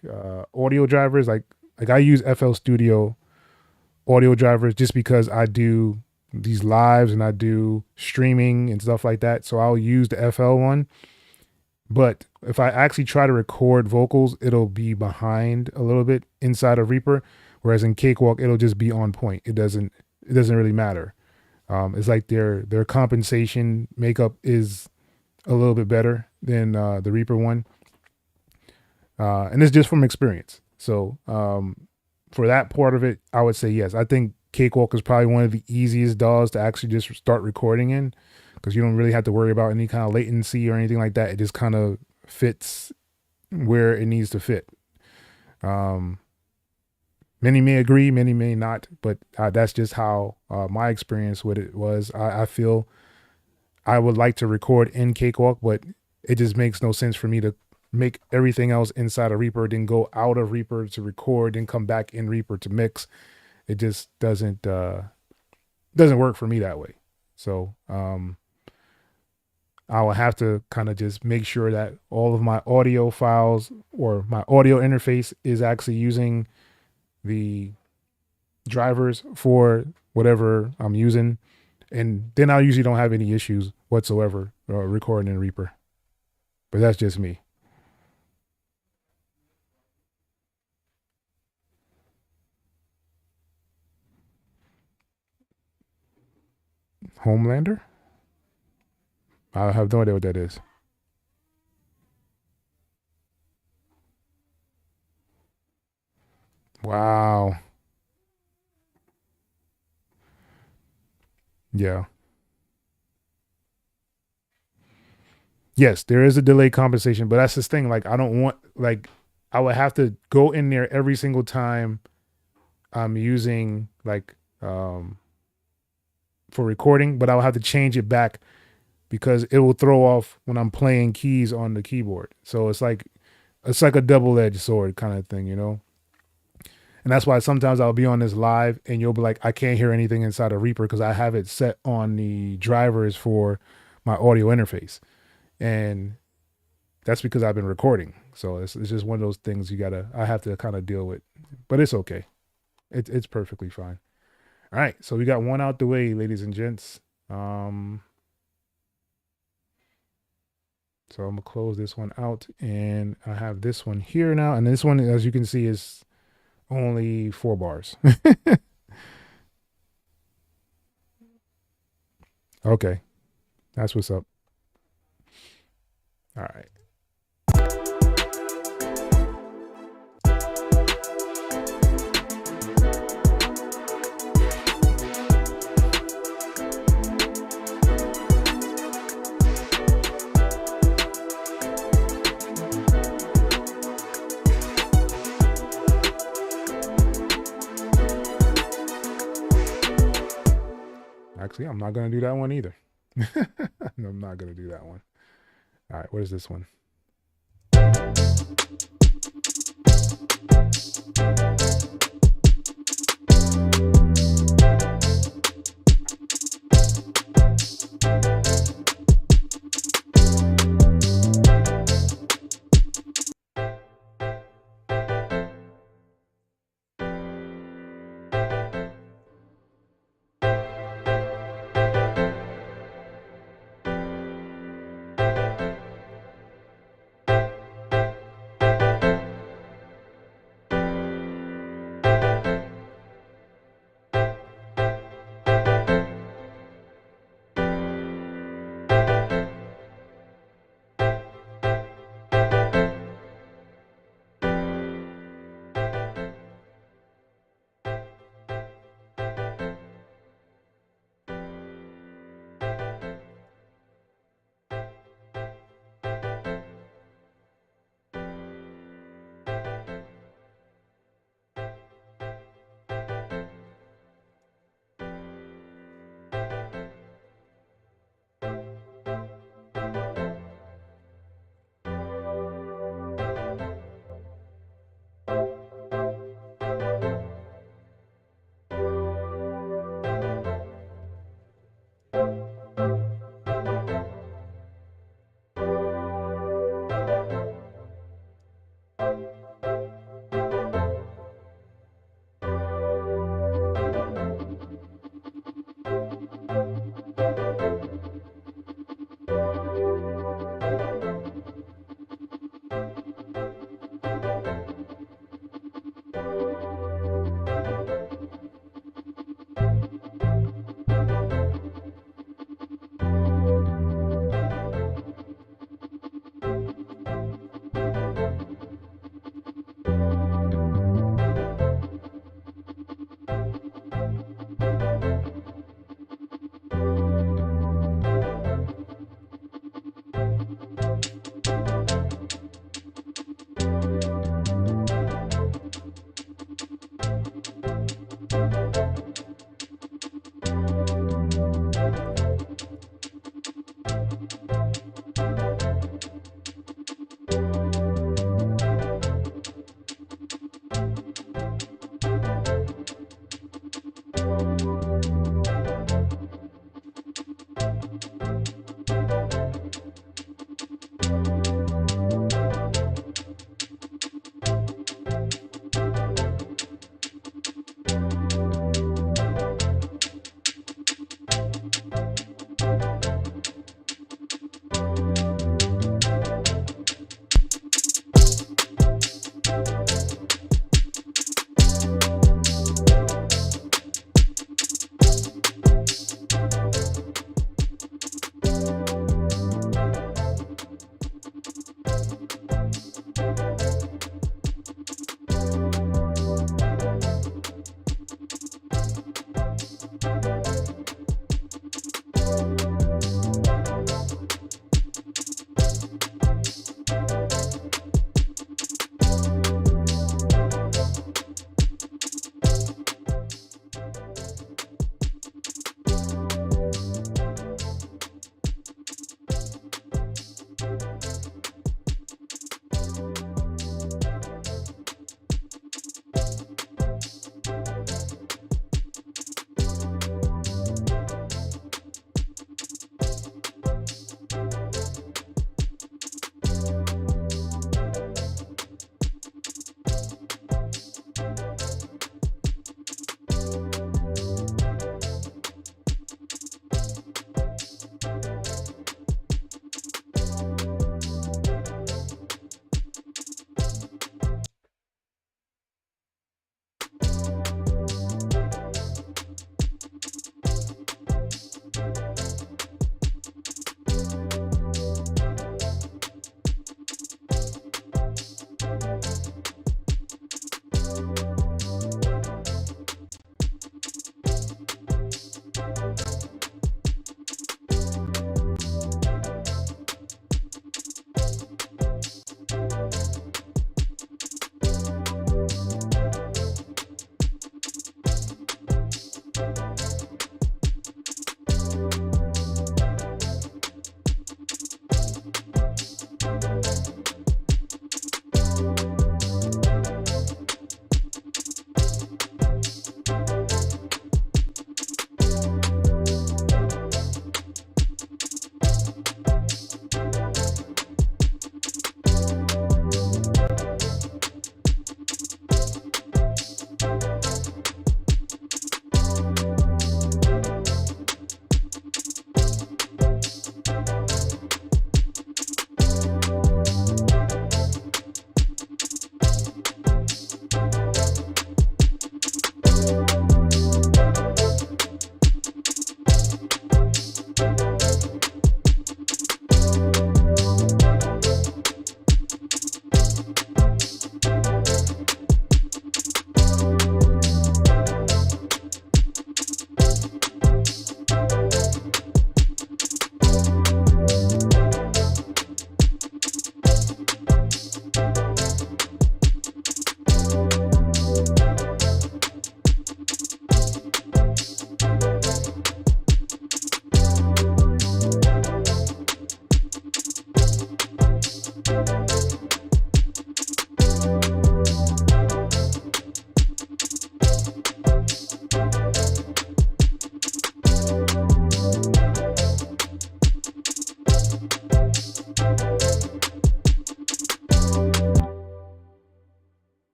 A: audio drivers, like I use FL Studio audio drivers just because I do these lives and I do streaming and stuff like that. So I'll use the FL one. But if I actually try to record vocals, it'll be behind a little bit inside of Reaper. Whereas in Cakewalk, it'll just be on point. It doesn't really matter. It's like their compensation makeup is a little bit better than the Reaper one, and it's just from experience. So for that part of it, I would say yes. I think Cakewalk is probably one of the easiest DAWs to actually just start recording in, because you don't really have to worry about any kind of latency or anything like that. It just kind of fits where it needs to fit. Um, Many may agree, many may not, but that's just how my experience with it was. I feel I would like to record in Cakewalk, but it just makes no sense for me to make everything else inside of Reaper, then go out of Reaper to record, then come back in Reaper to mix. It just doesn't work for me that way. So I will have to kind of just make sure that all of my audio files or my audio interface is actually using the drivers for whatever I'm using, and then I usually don't have any issues whatsoever recording in Reaper. But that's just me. Homelander? I have no idea what that is. Wow. Yeah. Yes, there is a delay compensation, but that's this thing. Like, I don't want, like, I would have to go in there every single time I'm using, like, for recording, but I'll have to change it back because it will throw off when I'm playing keys on the keyboard. So it's like a double-edged sword kind of thing. And that's why sometimes I'll be on this live and you'll be like, I can't hear anything inside of Reaper because I have it set on the drivers for my audio interface. And that's because I've been recording. So it's just one of those things I have to kind of deal with. But it's okay. It's perfectly fine. All right. So we got one out the way, ladies and gents. So I'm gonna close this one out, and I have this one here now. And this one, as you can see, is only 4 bars. Okay, that's what's up. All right. Actually, I'm not gonna do that one either. I'm not gonna do that one. All right, what is this one?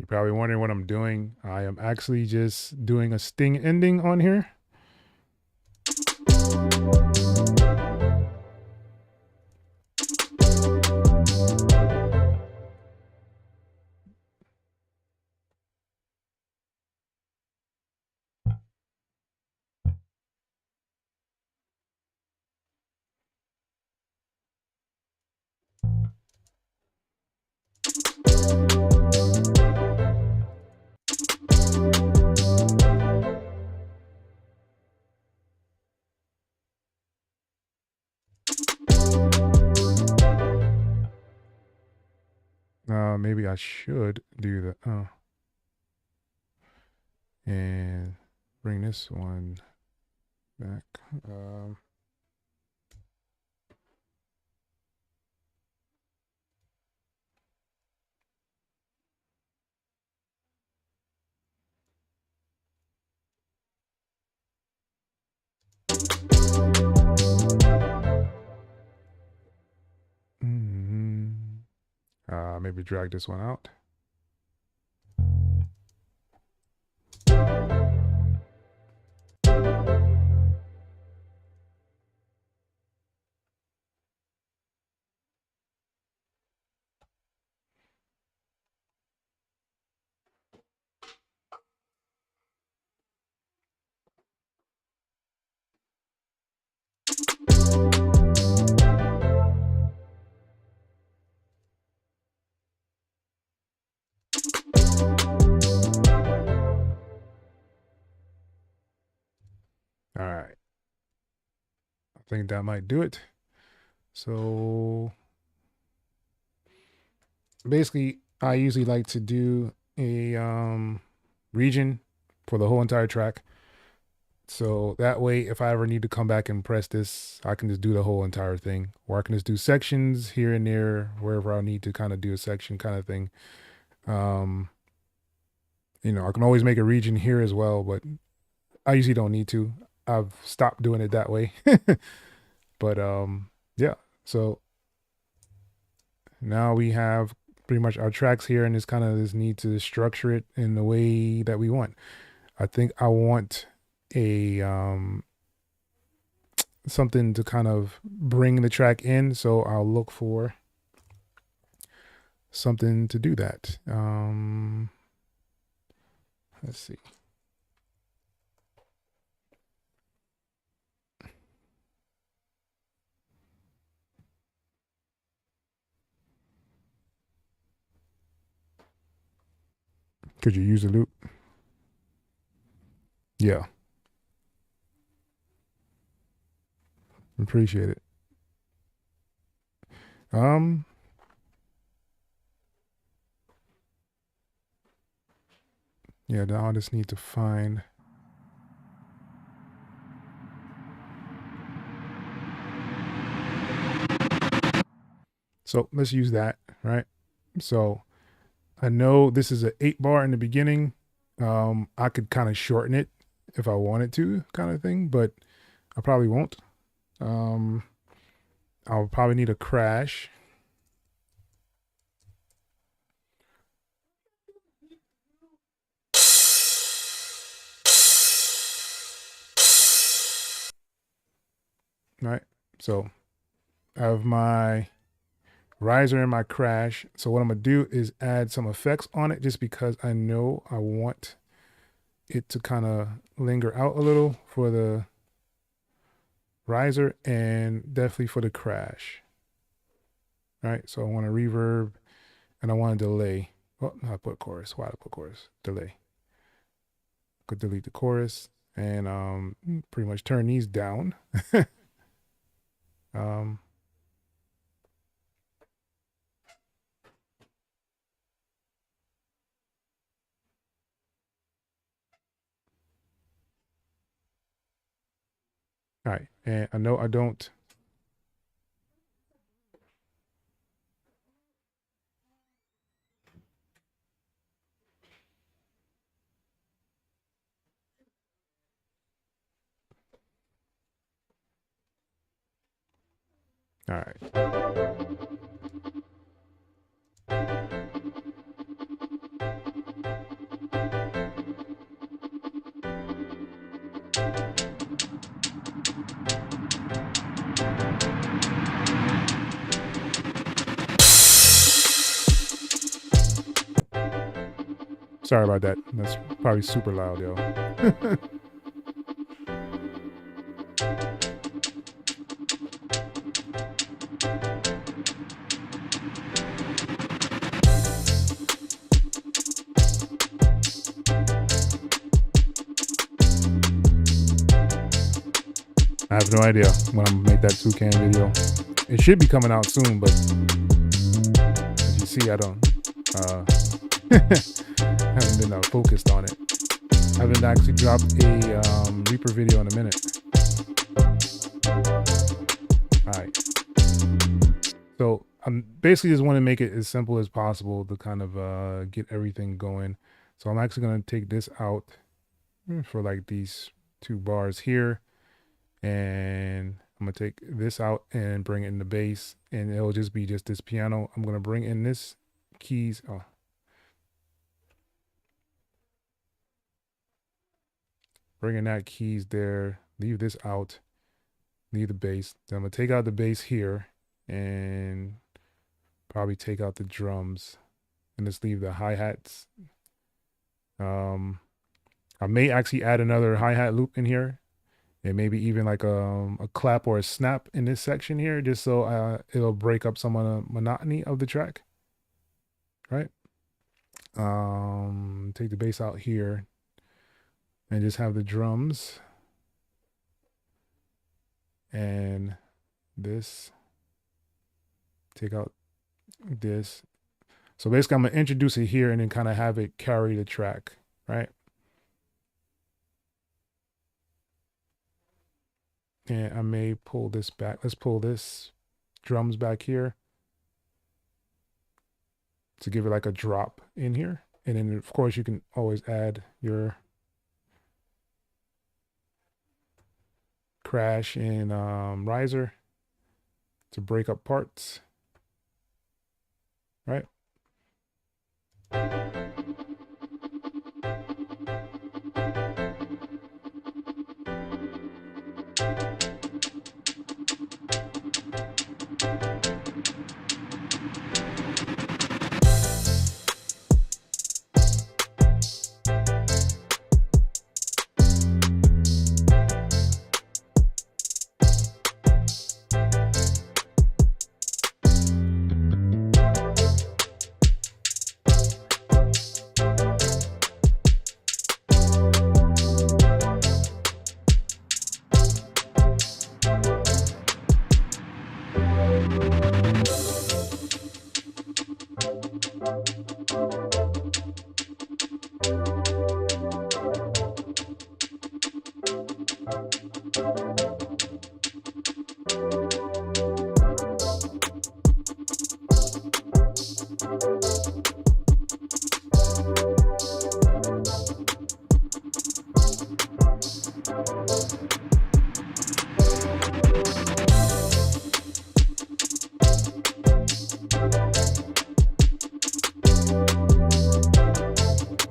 A: You're probably wondering what I'm doing. I am actually just doing a sting ending on here. Maybe I should do that. And bring this one back. Maybe drag this one out. All right. I think that might do it. So basically, I usually like to do a region for the whole entire track. So that way, if I ever need to come back and press this, I can just do the whole entire thing. Or I can just do sections here and there, wherever I need to kind of do a section kind of thing. You know, I can always make a region here as well, but I usually don't need to. I've stopped doing it that way. But yeah, so now we have pretty much our tracks here, and it's kind of this need to structure it in the way that we want. I think I want a something to kind of bring the track in, so I'll look for something to do that. Let's see. Could you use a loop? Yeah. Appreciate it. Yeah, now I just need to find. So let's use that, right? So I know this is an 8-bar in the beginning. I could kind of shorten it if I wanted to, kind of thing, but I probably won't. I'll probably need a crash. Right, so I have my riser and my crash. So what I'm gonna do is add some effects on it, just because I know I want it to kind of linger out a little for the riser and definitely for the crash. All right, so I want a reverb and I want a delay. Oh, I put chorus. Why did I put chorus? Delay. Could delete the chorus and pretty much turn these down. All right, and I know I don't. All right. Sorry about that. That's probably super loud, yo. I have no idea when I'm gonna make that toucan video. It should be coming out soon, but as you see, I don't haven't been focused on it. I haven't actually dropped a Reaper video in a minute. Alright. So I'm basically just want to make it as simple as possible to kind of get everything going. So I'm actually going to take this out for like these 2 bars here. And I'm going to take this out and bring it in the bass. And it'll just be just this piano. I'm going to bring in this keys. Oh. Bring in that keys there. Leave this out. Leave the bass. Then I'm going to take out the bass here. And probably take out the drums. And just leave the hi-hats. I may actually add another hi-hat loop in here. And maybe even like a clap or a snap in this section here, just so it'll break up some of the monotony of the track. Right? Take the bass out here and just have the drums and this. Take out this. So basically I'm gonna introduce it here and then kind of have it carry the track, right? And I may pull this back. Let's pull this drums back here to give it like a drop in here. And then of course you can always add your crash and riser to break up parts, right?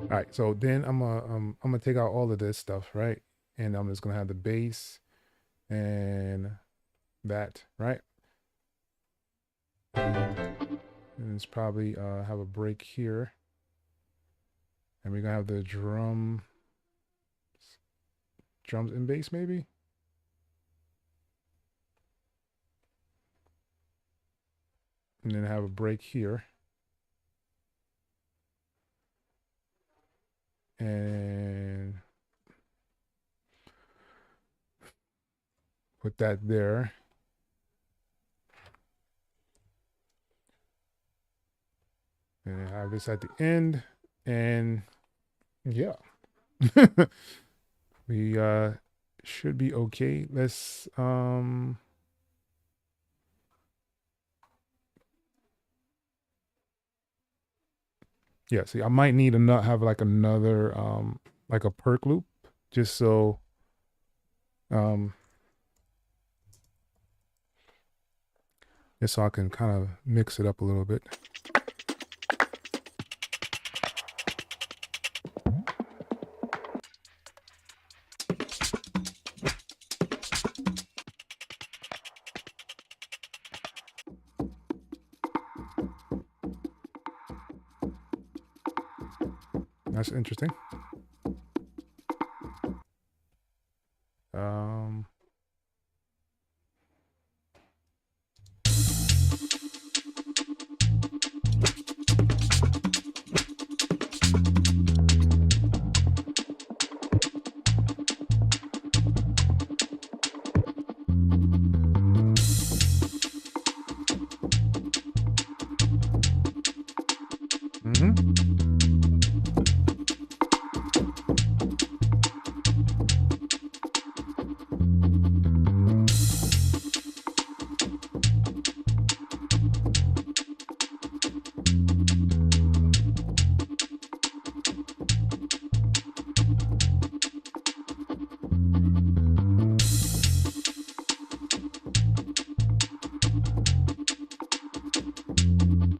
A: All right, so then I'm gonna take out all of this stuff, right? And I'm just gonna have the bass and that, right? And it's probably have a break here, and we're gonna have the drums and bass maybe. And then have a break here. And put that there. And have this at the end. And yeah. We should be okay. Let's yeah, see, I might need to not have like another like a perk loop, just so just so I can kind of mix it up a little bit. That's interesting.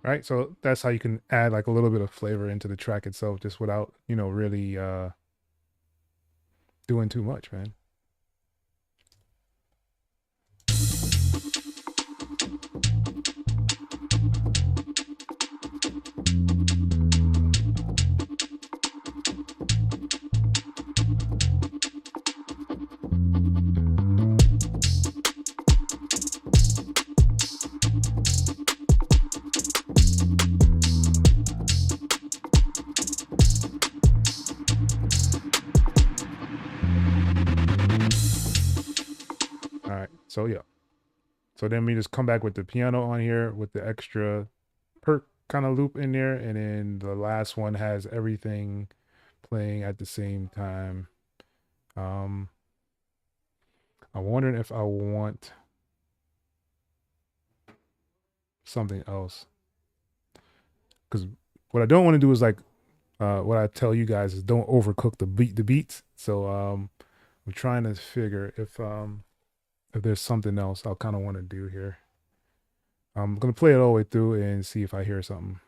A: right? So that's how you can add like a little bit of flavor into the track itself, just without, you know, really doing too much, man. All right, so yeah. So then we just come back with the piano on here with the extra perk kind of loop in there, and then the last one has everything playing at the same time. I'm wondering if I want something else, because what I don't want to do is like what I tell you guys is don't overcook the beats. So I'm trying to figure if there's something else I'll kind of want to do here. I'm gonna play it all the way through and see if I hear something.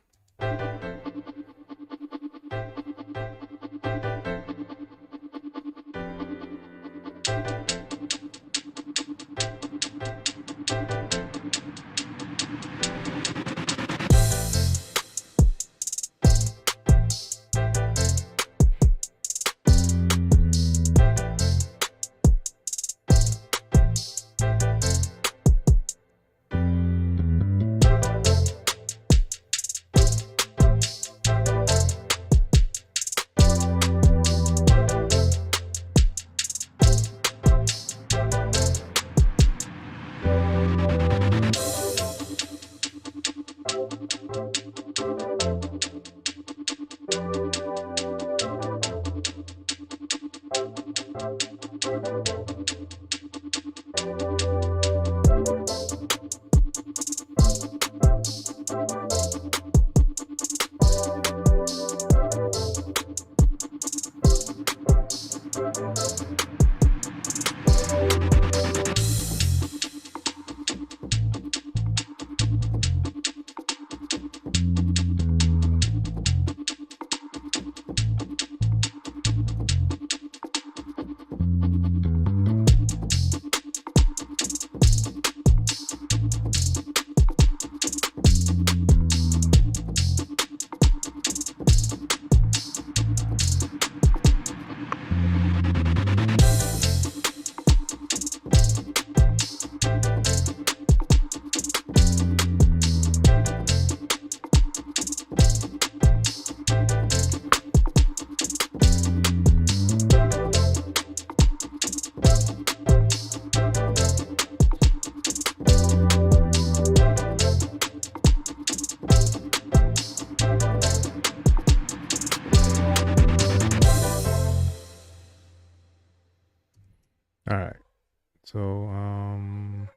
A: All right. So I'm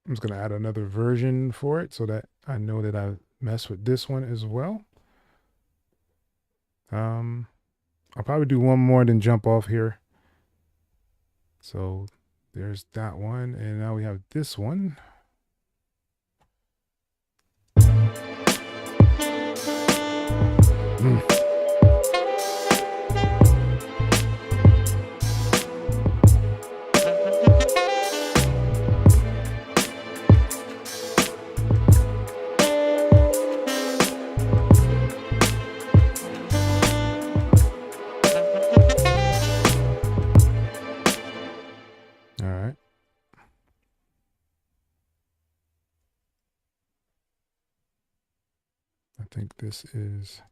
A: just gonna add another version for it so that I know that I mess with this one as well. I'll probably do one more then jump off here. So there's that one, and now we have this one. All right. I think this is.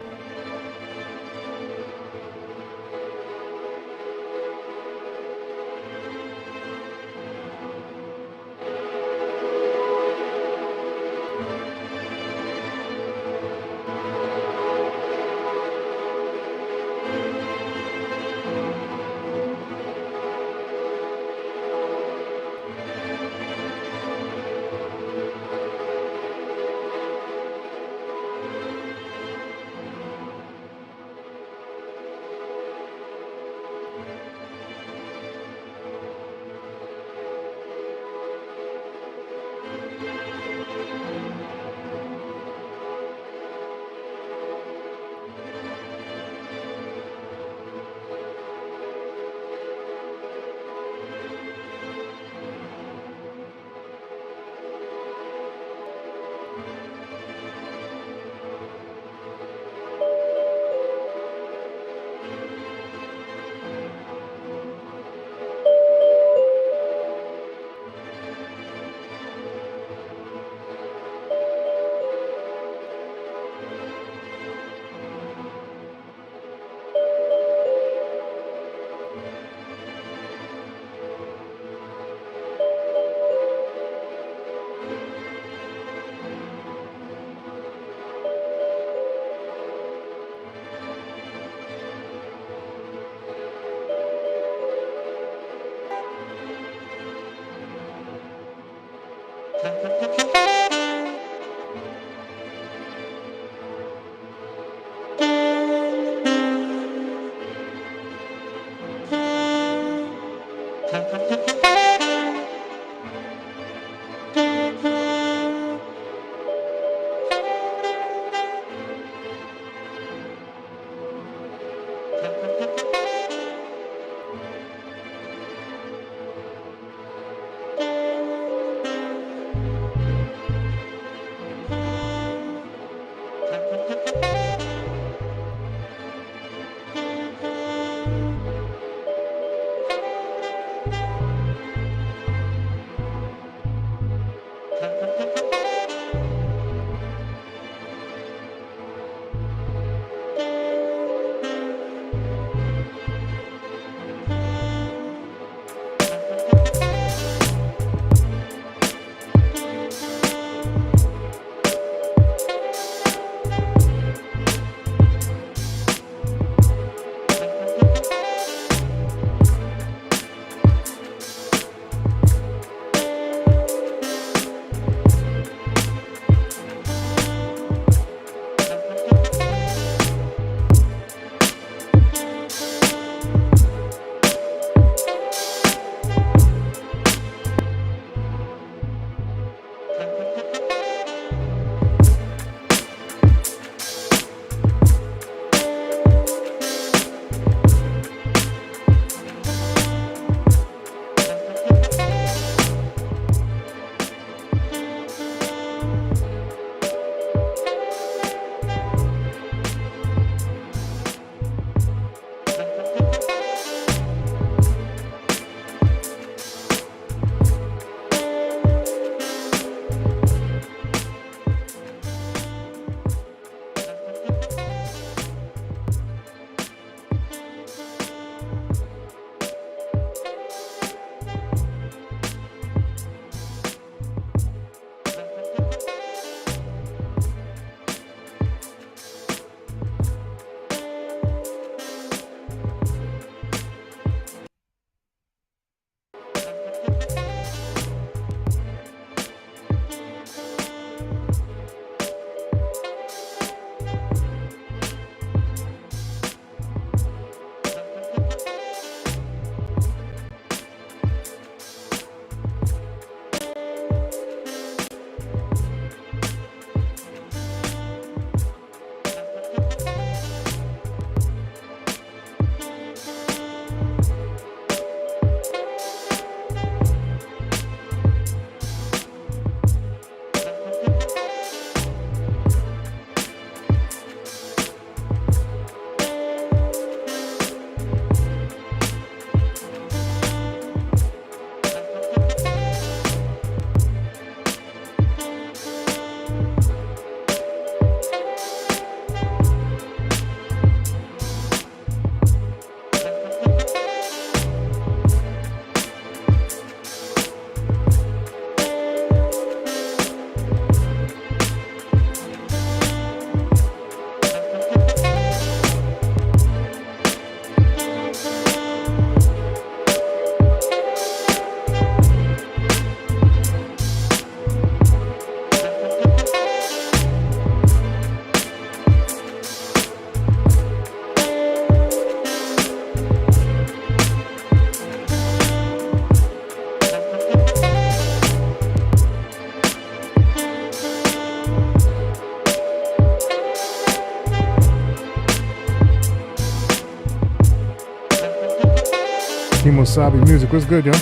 A: Kimosabi Music, what's good, yo?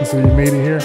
A: So you made it here?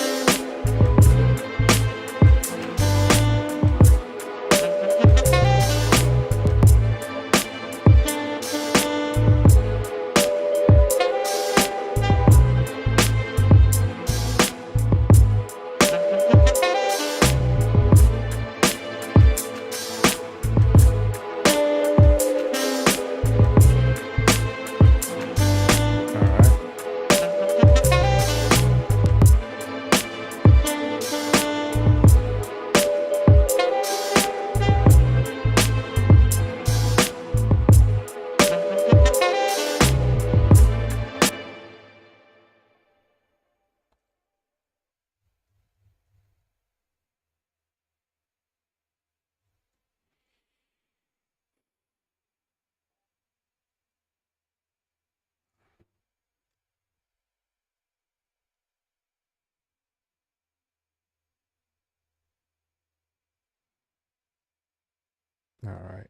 A: All right.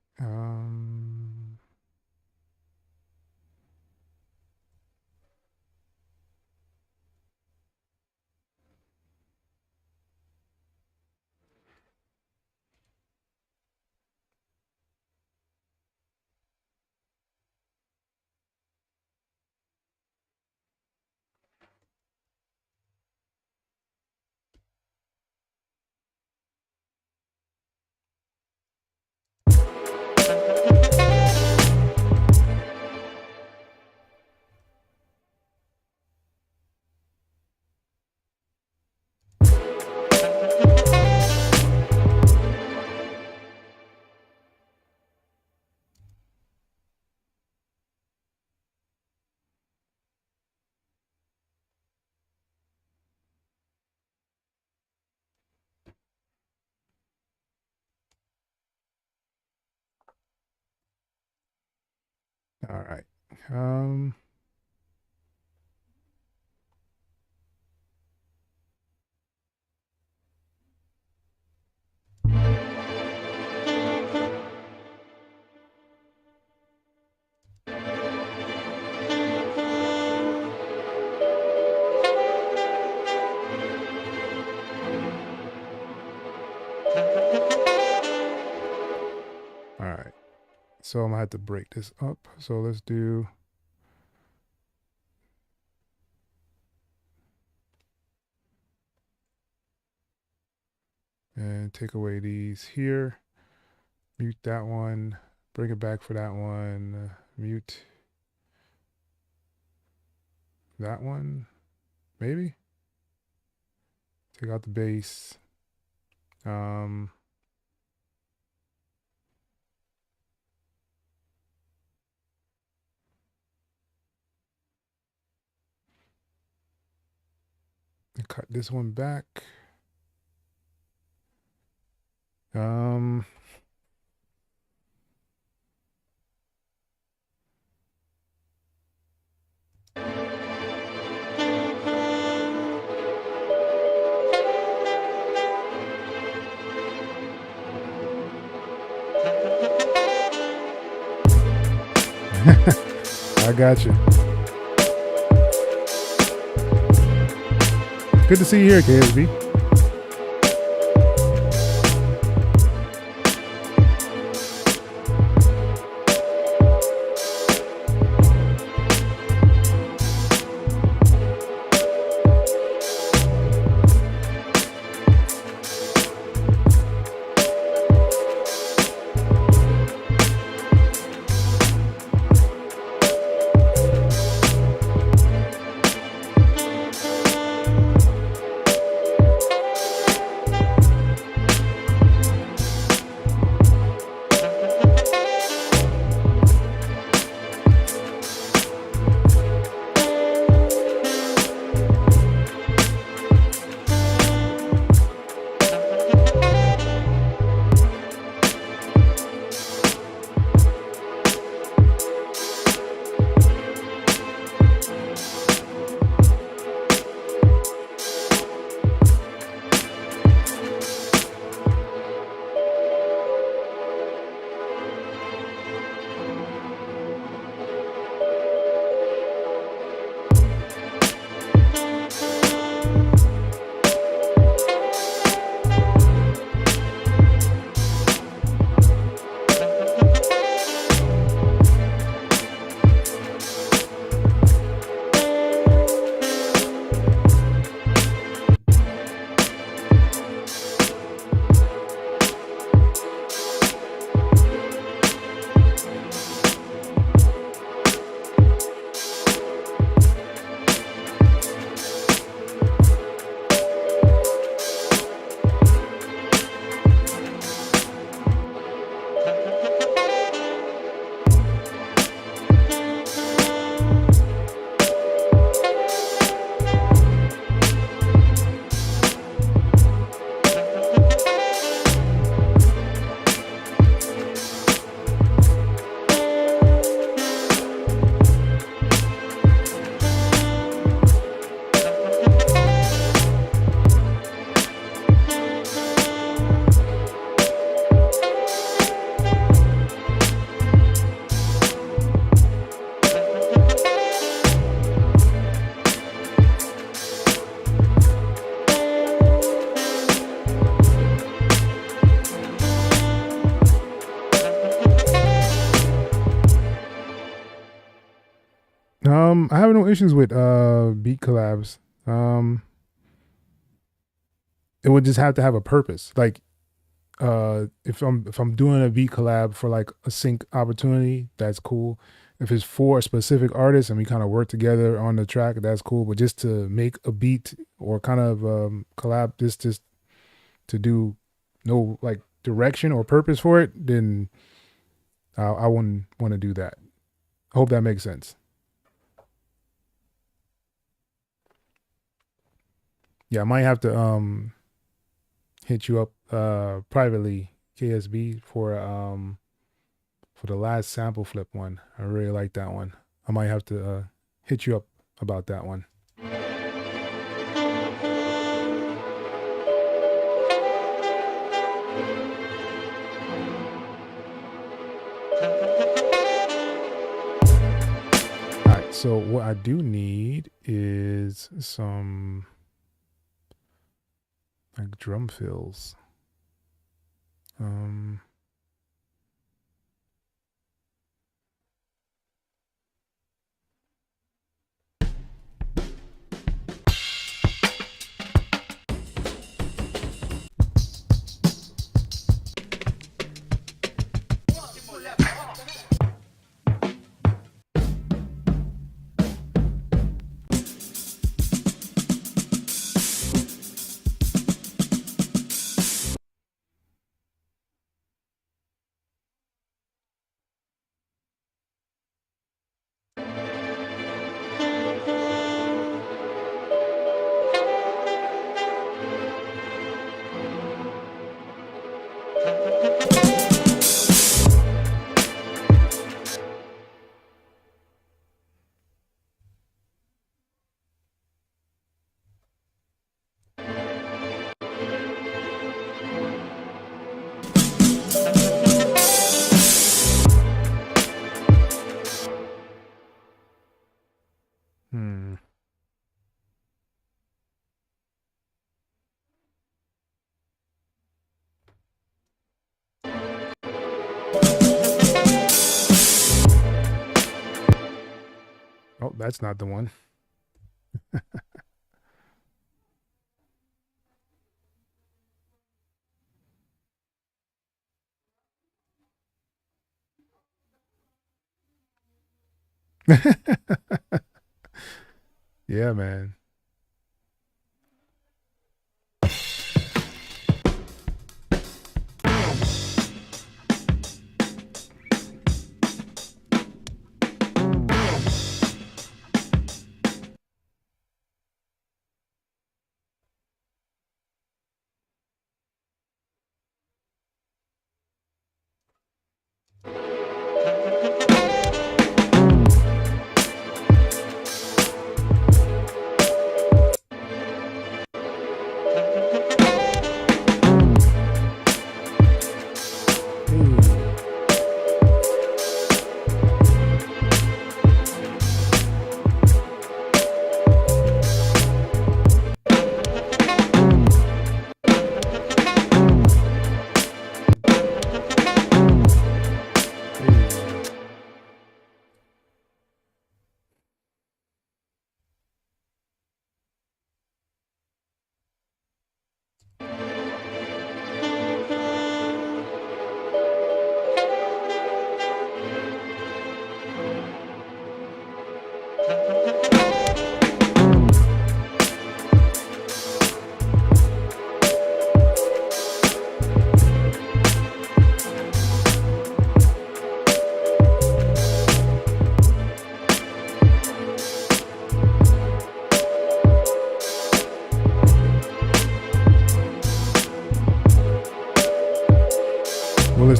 A: All right. All right. So I'm gonna have to break this up. So let's do. And take away these here. Mute that one. Bring it back for that one. Mute that one. Maybe. Take out the bass. Cut this one back. I got you. Good to see you here, KSB. I have no issues with beat collabs. It would just have to have a purpose. Like if I'm doing a beat collab for like a sync opportunity, that's cool. If it's for a specific artist and we kind of work together on the track, that's cool. But just to make a beat or kind of collab, just to do no like direction or purpose for it, then I wouldn't want to do that. I hope that makes sense. Yeah, I might have to hit you up privately, KSB, for the last sample flip one. I really like that one. I might have to hit you up about that one. All right, so what I do need is some like drum fills. Oh, that's not the one. Yeah, man.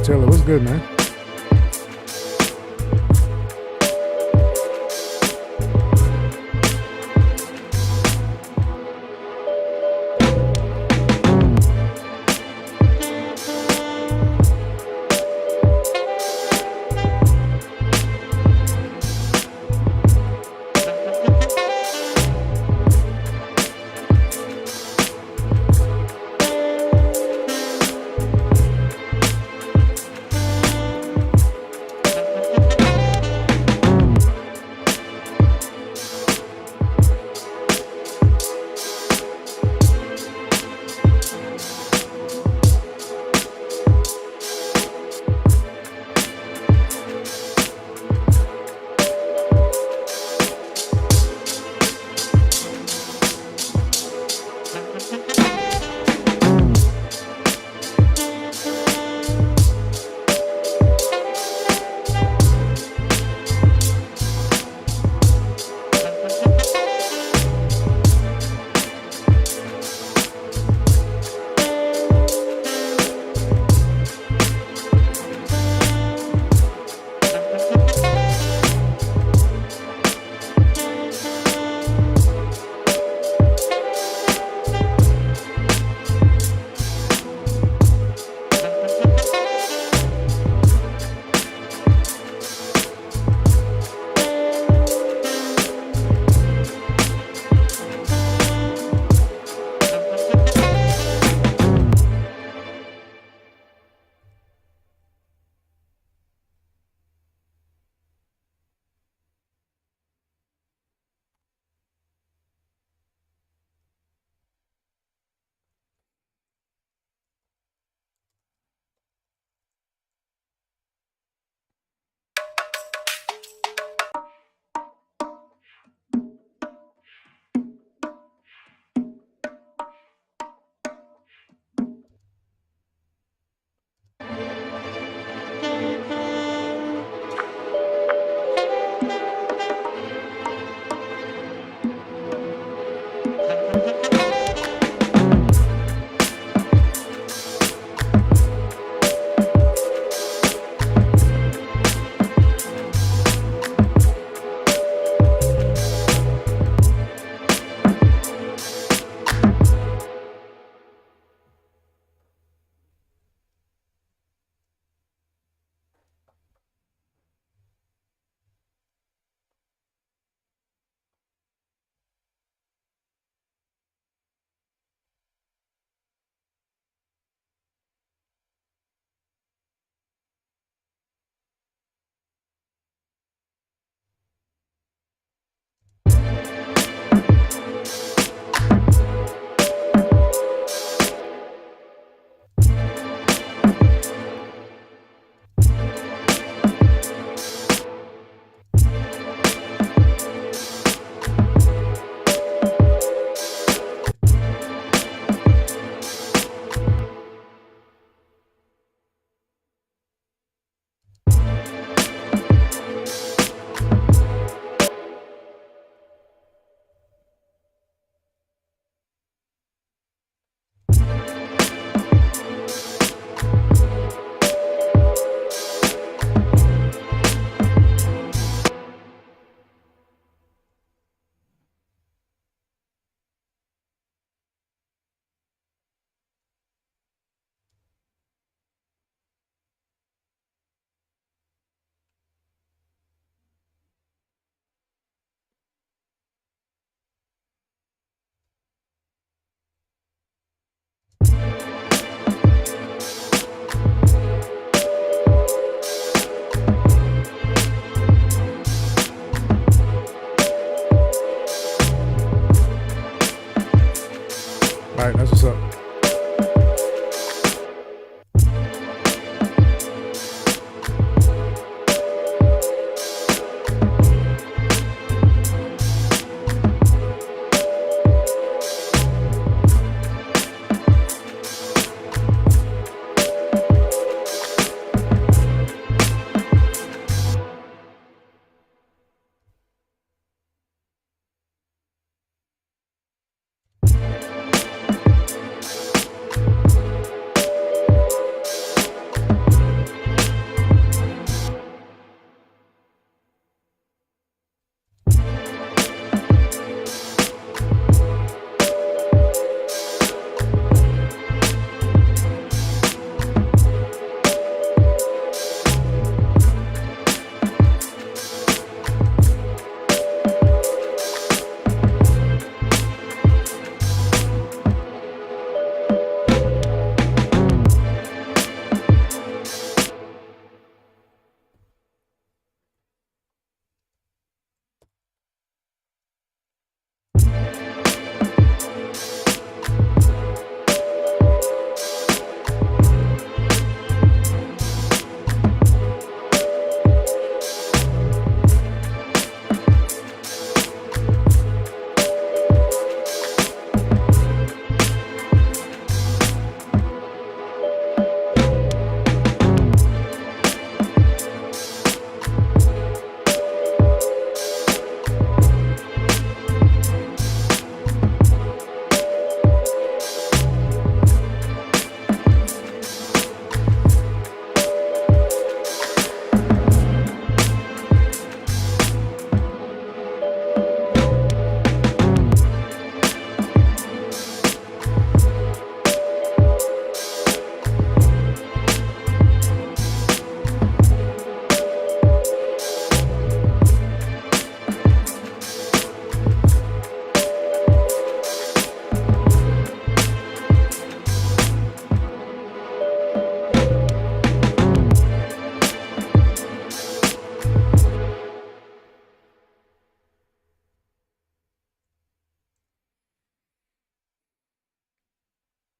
A: Taylor, what's good, man? right, that's what's up.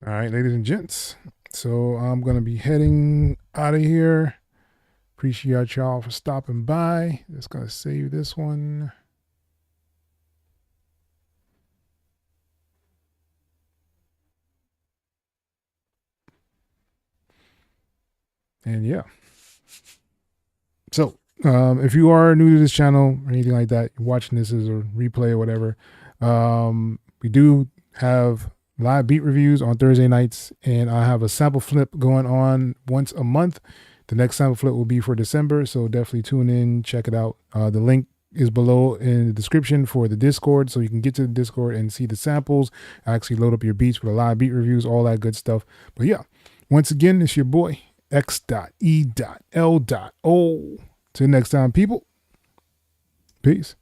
A: All right, ladies and gents. So I'm going to be heading out of here. Appreciate y'all for stopping by. Just going to save this one. And yeah. So if you are new to this channel or anything like that, you're watching this as a replay or whatever, we do have live beat reviews on Thursday nights, and I have a sample flip going on once a month. The next sample flip will be for December, so definitely tune in, check it out. The link is below in the description for the Discord, so you can get to the Discord and see the samples, actually load up your beats with the live beat reviews, all that good stuff. But yeah, once again, it's your boy, X.E.L.O. Till next time, people. Peace.